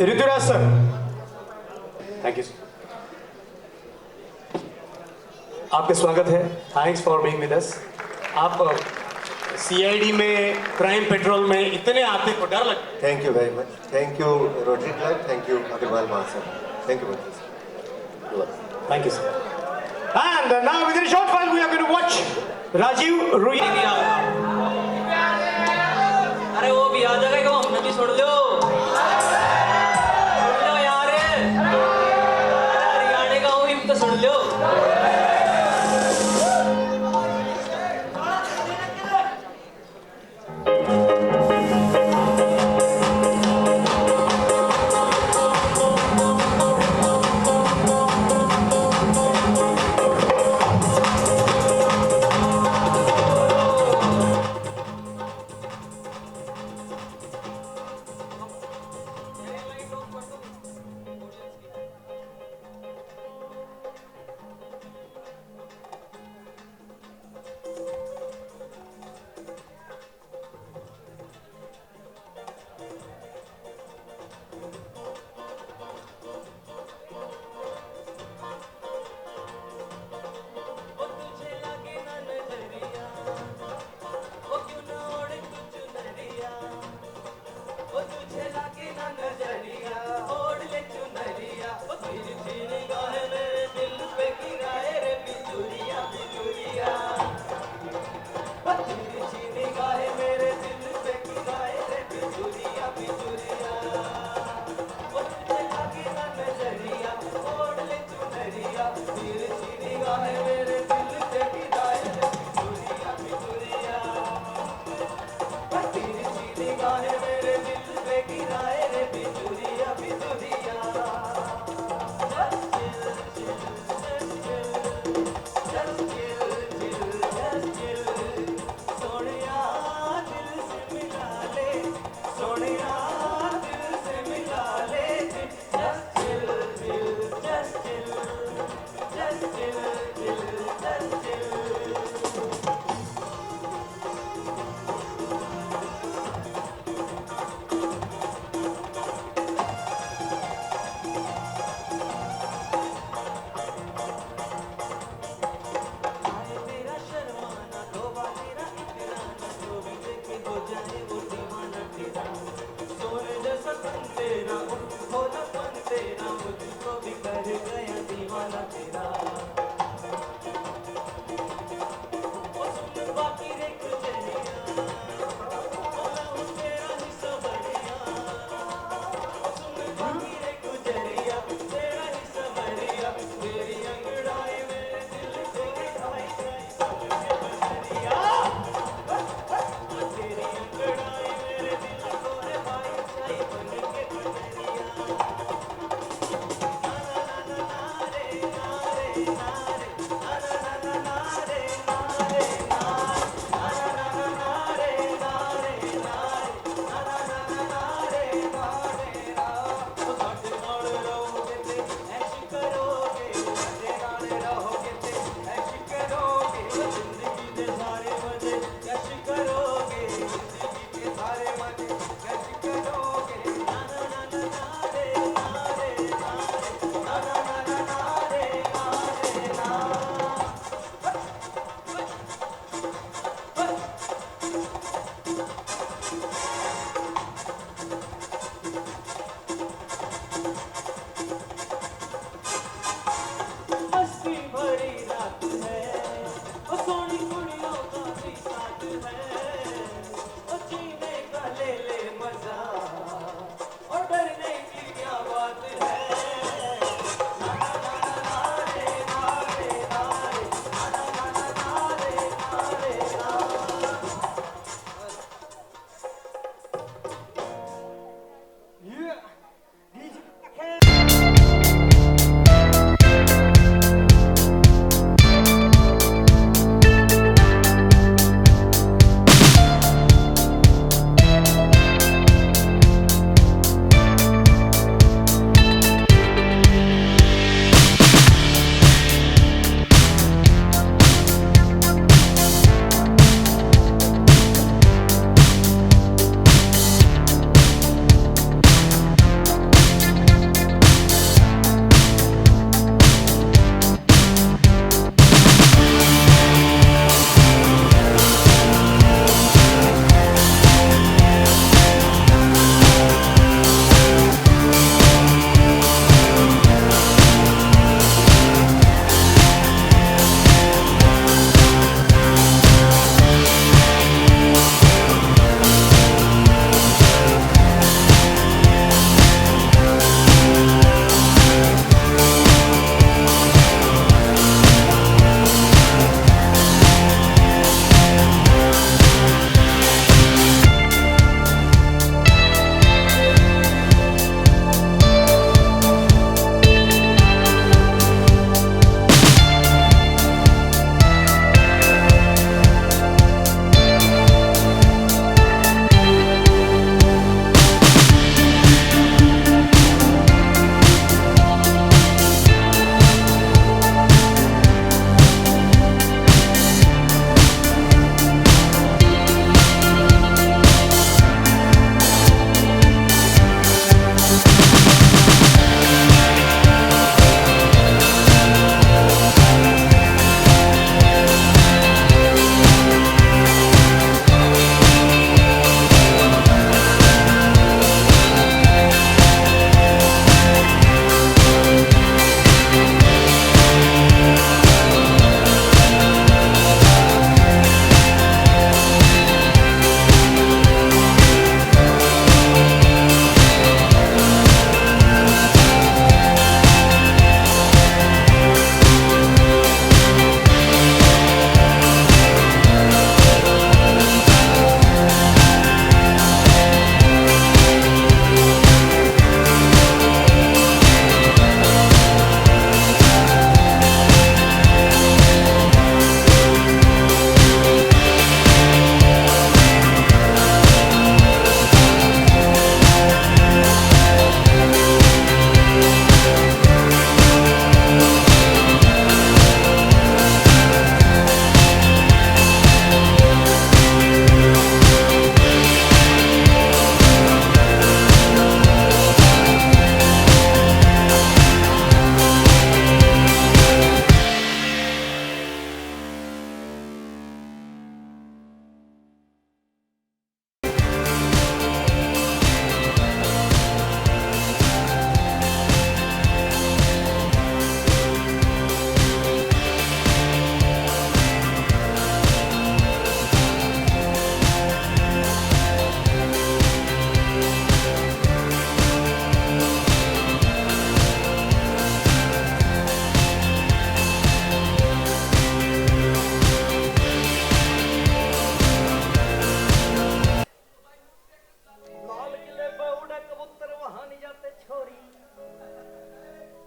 Rituraj sir, thank you. आपका स्वागत है। Thanks for being with us. आप सीआईडी में, क्राइम पेट्रोल में इतने आते को डर लगता है। Thank you very much. Thank you rotary club, thank you Agarwal महासर। Thank you very much. Thank you, sir. And now within a short while we are going to watch Rajiv Rui. अरे वो भी आ जाएगा को हमने भी छोड़ लो यार। हरियाणा का वो भी तो छोड़ लो।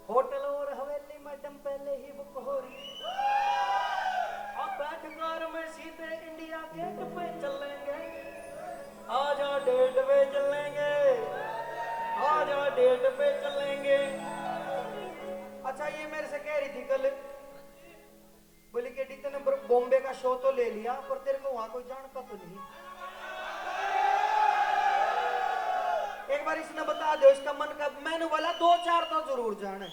होटल और हवेली मैडम पहले ही बुक हो रही। अब बैठ कार में सीधे इंडिया गेट पे चलेंगे। आजा डेट पे चलेंगे, आजा डेट पे चलेंगे। अच्छा ये मेरे से कह रही थी कल, बोली कि डी तूने बॉम्बे का शो तो ले लिया पर तेरे को वहां कोई जानता तो नहीं। एक बार इसने बता दो इसका मन का। मैंने बोला 2-4 तो जरूर जाने।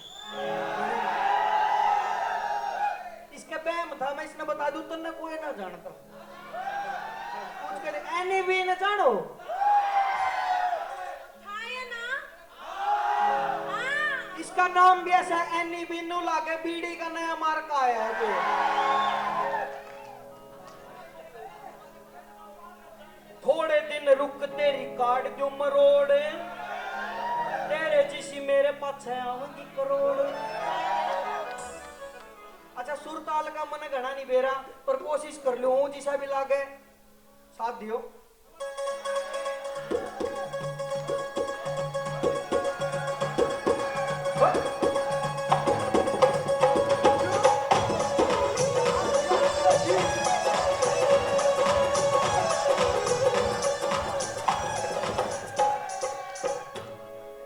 इसके बैम था मैं इसने बता दूं तो न कोई ना जानता। कुछ करे एनी भी न जानो। इसका नाम भी ऐसा एनी बिन्नू लाके बीड़ी का नया मार्का आया है। जो थोड़े दिन रुक तेरी काट जो मरोड़, तेरे जिसी मेरे पाछे आवेंगी करोड़। अच्छा सुरताल का मन घना नहीं बेरा पर कोशिश कर लूं जिसा भी लागे साथ दियो।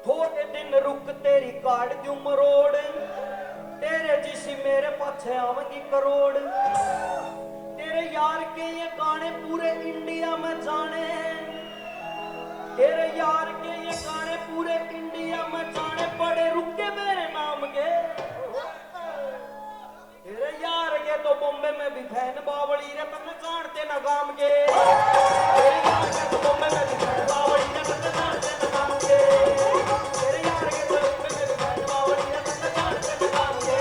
थोड़े दिन रुक तेरी काट दूं मरोड़, तेरे जिसी मेरे पाछे आवेंगी करोड़। तेरे यार के ये गाने पूरे इंडिया में जाने, तेरे यार के ये गाने पूरे इंडिया में जाने। बड़े रुके मेरे नाम के, तेरे यार के तो बॉम्बे में भी फैन बावड़ी रे तन्ने जानते ना गाम के। तेरे यार के तो बॉम्बे में भी फैन बावड़ी रे तन्ने जानते ना गाम के। तेरे यार के तो बॉम्बे में भी फैन बावड़ी रे तन्ने जानते ना गाम के।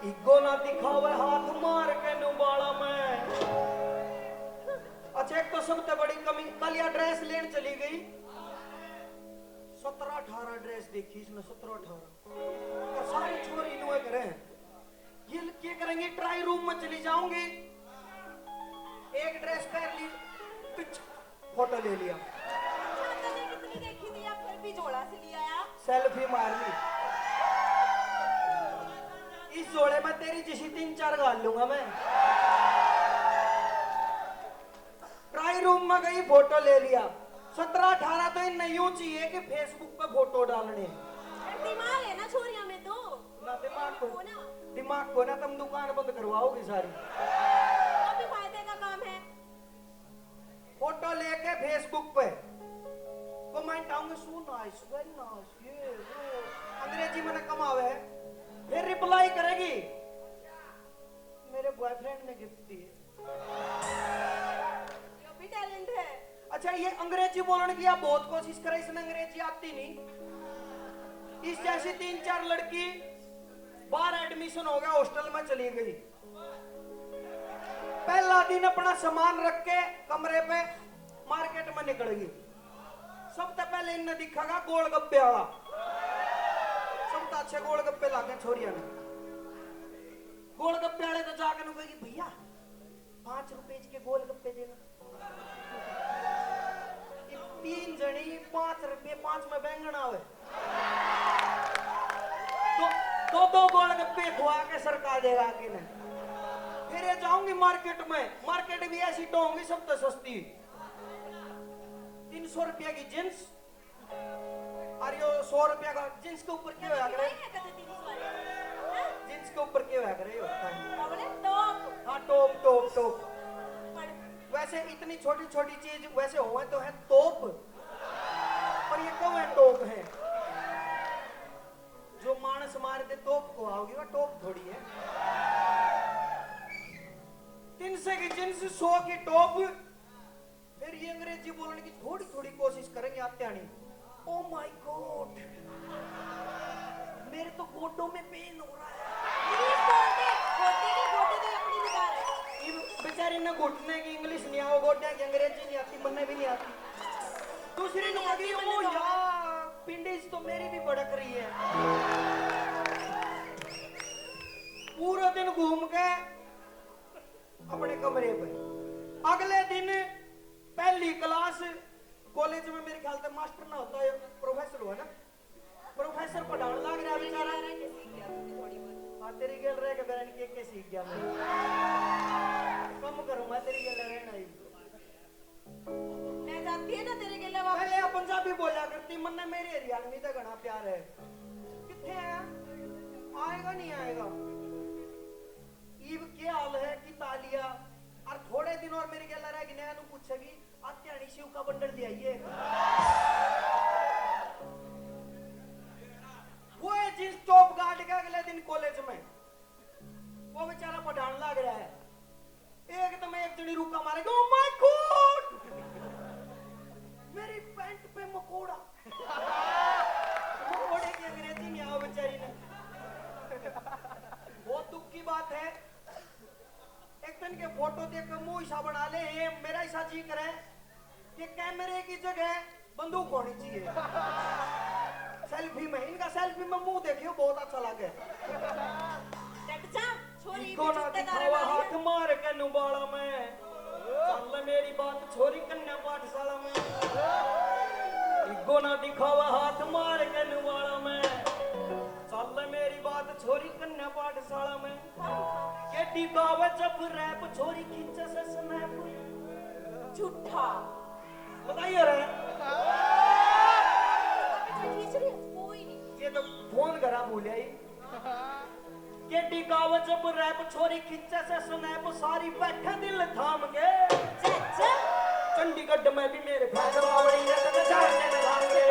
इगो ना दिखावे हाथ मार के नुबाला में। अच्छा एक तो सबसे बड़ी कमी कल या ड्रेस लेने चली गई 17-18 ड्रेस देखी इसने 17-18 और सारी छोरी नुए करे। ये क्या करेंगे ट्राई रूम में चली जाऊंगी एक ड्रेस पहन ली पिच फोटो ले लिया कितनी देखी थी या फिर भी जोड़ा से लिया या सेल्फी मार ली। इस जोड़े में तेरी जैसी 3-4 गाल लूंगा मैं। ट्राई रूम में गई फोटो ले लिया 17-18 तो इन यूं चाहिए कि फेसबुक पे फोटो डालने। दिमाग है ना छोरियों में तो ना दिमाग को ना तुम दुकान बंद करवाओगी सारी। अभी फायदे का काम है। फोटो लेके फेसबुक पे कमेंट आऊंगे सो नाइस वेरी नाइस ये वो अंग्रेजी में कमावे है। फिर रिप्लाई करेगी मेरे बॉयफ्रेंड ने गिफ्ट दी है। ये भी टैलेंट है। अच्छा ये अंग्रेजी बोलने की आप बहुत कोशिश करे इसने अंग्रेजी आती नहीं। इस जैसी 3-4 लड़की बाहर एडमिशन हो गया हॉस्टल में चली गई। पहला दिन अपना सामान रख के कमरे पे मार्केट में निकल गई। सबसे पहले इन्हें दिखागा गोलगप्पे वाला। सबसे अच्छे गोलगप्पे लाके छोरिया ने गोलगप्पे वाले तो जाकर कहेगी भैया 5 रुपए के गोलगप्पे देना। 3 जनी 5 रुपए 5 में बैंगन आवे दो गोलगप्पे खुआ के सरकार देगा कि नहीं। फिर ये जाऊंगी मार्केट में। मार्केट भी ऐसी तो होंगी सब तो सस्ती 300 रुपया की जींस और ये 100 रुपया का जींस के ऊपर क्या होया करे जींस के ऊपर क्या होया करे हाँ टॉप वैसे इतनी छोटी छोटी चीज वैसे हुए तो है तोप पर ये कौन है टॉप है जो मानस मार दे तोप को आओगी वो टॉप थोड़ी है। 300 की जींस 100 की टॉप। फिर ये अंग्रेजी बोलने की थोड़ी थोड़ी कोशिश करेंगे आते आनी। ओ माय गॉड मेरे तो गोडों में पेन हो रहा है। बेचारी ने घुटने की इंग्लिश नहीं आओ गोडे की अंग्रेजी नहीं आती मनने भी नहीं आती। तू दूसरी नुकड़ी ओ यार पिंडी तो मेरी भी भड़क रही है। पूरा दिन घूम के अपने कमरे पे, अगले दिन पहली क्लास कॉलेज में मेरे ख्याल से मास्टर ना होता है, प्रोफेसर हुआ ना, प्रोफेसर पढ़ाने लग रहा बेचारा। हाँ तेरी गेल रह के बहन के सीख गया मैं, कम करूँ मैं तेरी गेल रहना ही। मैं जानती है ना तेरे गेले पहले पंजाबी बोला करती, मन ने मेरी हरियाणवी तो घना प्यार है। कितने आया? आएगा नहीं आएगा? ईब क्या हाल है कि तालिया और थोड़े दिन और मेरे गेला रह गया तू पूछेगी आत्याणी शिव का बंडल ले आइए। वो जिस टॉप गार्ड के अगले दिन कॉलेज में वो बेचारा पढ़ाने लग रहा है, एक तो मैं एक जनी रुका मारेगा, ओह माय गॉड मेरी पैंट पे मकोड़ा। मकोड़े की अंग्रेजी नहीं आओ बेचारी ने। बहुत दुख की बात है, एक दिन के फोटो देख मुंह हिस्सा बना ले, मेरा हिस्सा जी करे कि कैमरे की जगह बंदूक होनी चाहिए सेल्फी में। इनका सेल्फी में मुंह देखियो बहुत अच्छा लगे। कोना दिखावा हाथ मार के नुबाला में, चल मेरी बात छोरी कन्या पाठशाला में। कोना दिखावा हाथ मार के नुबाला में, चल मेरी बात छोरी कन्या पाठशाला में। केटी गावे जब रैप छोरी खींचे से स्नैप, झूठा बताइए रे। ये तो फोन करा भूलिया ही। केटी गावे जब रैप छोरी खींचे से स्नैप, सारी बैठे दिल थाम के। चंडीगढ़ में भी मेरे फैसलावड़ी है जाने लगाम के।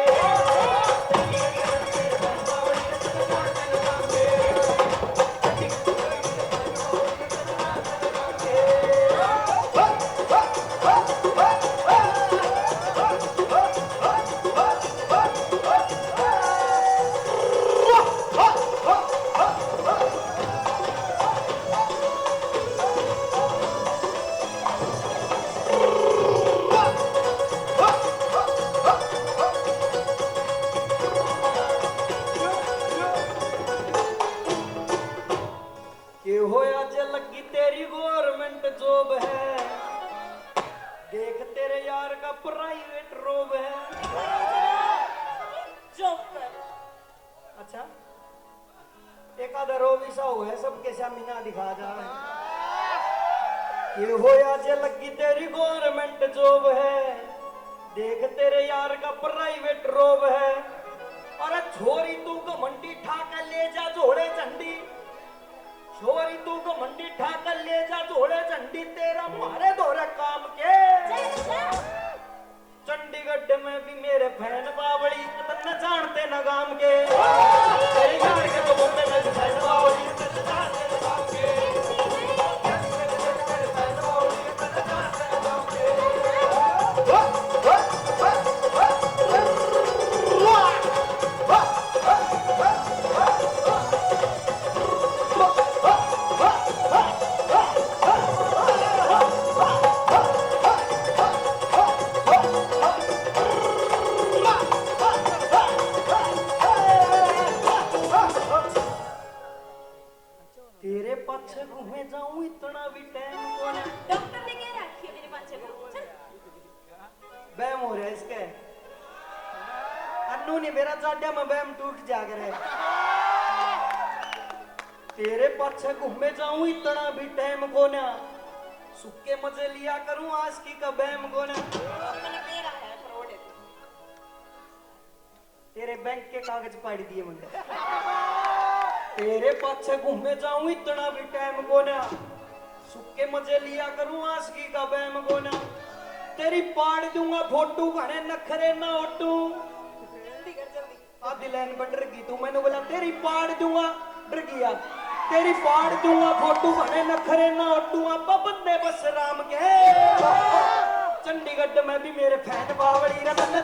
अच्छा एक आधा रोब ऐसा हुआ है सबके सामने दिखा जा ये होया जे लगी तेरी गवर्नमेंट जॉब है, देख तेरे यार का प्राइवेट रोब है। अरे छोरी तू घमंडी ठाकर ले जा जोड़े झंडी, छोरी तू घमंडी ठाकर ले जा जोड़े झंडी, तेरा मारे दोरे काम के। चंडीगढ़ में भी मेरे फैन बावड़ी न जानते न गाम के, तेरे यार के तो बोलते मैं फैन बावड़ी न जानते न गाम के। तेरे पाछे घूमे जाऊं इतना भी टाइम कौन है? डॉक्टर ने क्या रखी है मेरे पाछे को? बैम हो रहा है इसके। अन्नू ने मेरा जाड्या में बैम टूट जाकर है। तेरे पाछे घूमे जाऊं इतना भी टाइम कोना, सुक्के मजे लिया करूं आशिकी का बैम कोना। तेरे बैंक के कागज पाड़ दिए मुझे। तेरे पाछे घूमे जाऊं इतना भी टाइम कोना, सुक्के मजे लिया करूं आशिकी का बैम कोना। तेरी पाड़ दूंगा फोटू घने नखरे ना ओटू, आधी लाइन पर डर गई तू, मैंने बोला तेरी पाड़ दूंगा डर गया। तेरी पाड़ दूंगा फोटू घने नखरे ना ओटू, आपा बंदे बस राम के। चंडीगढ़ में भी मेरे फैन बावड़ी रतन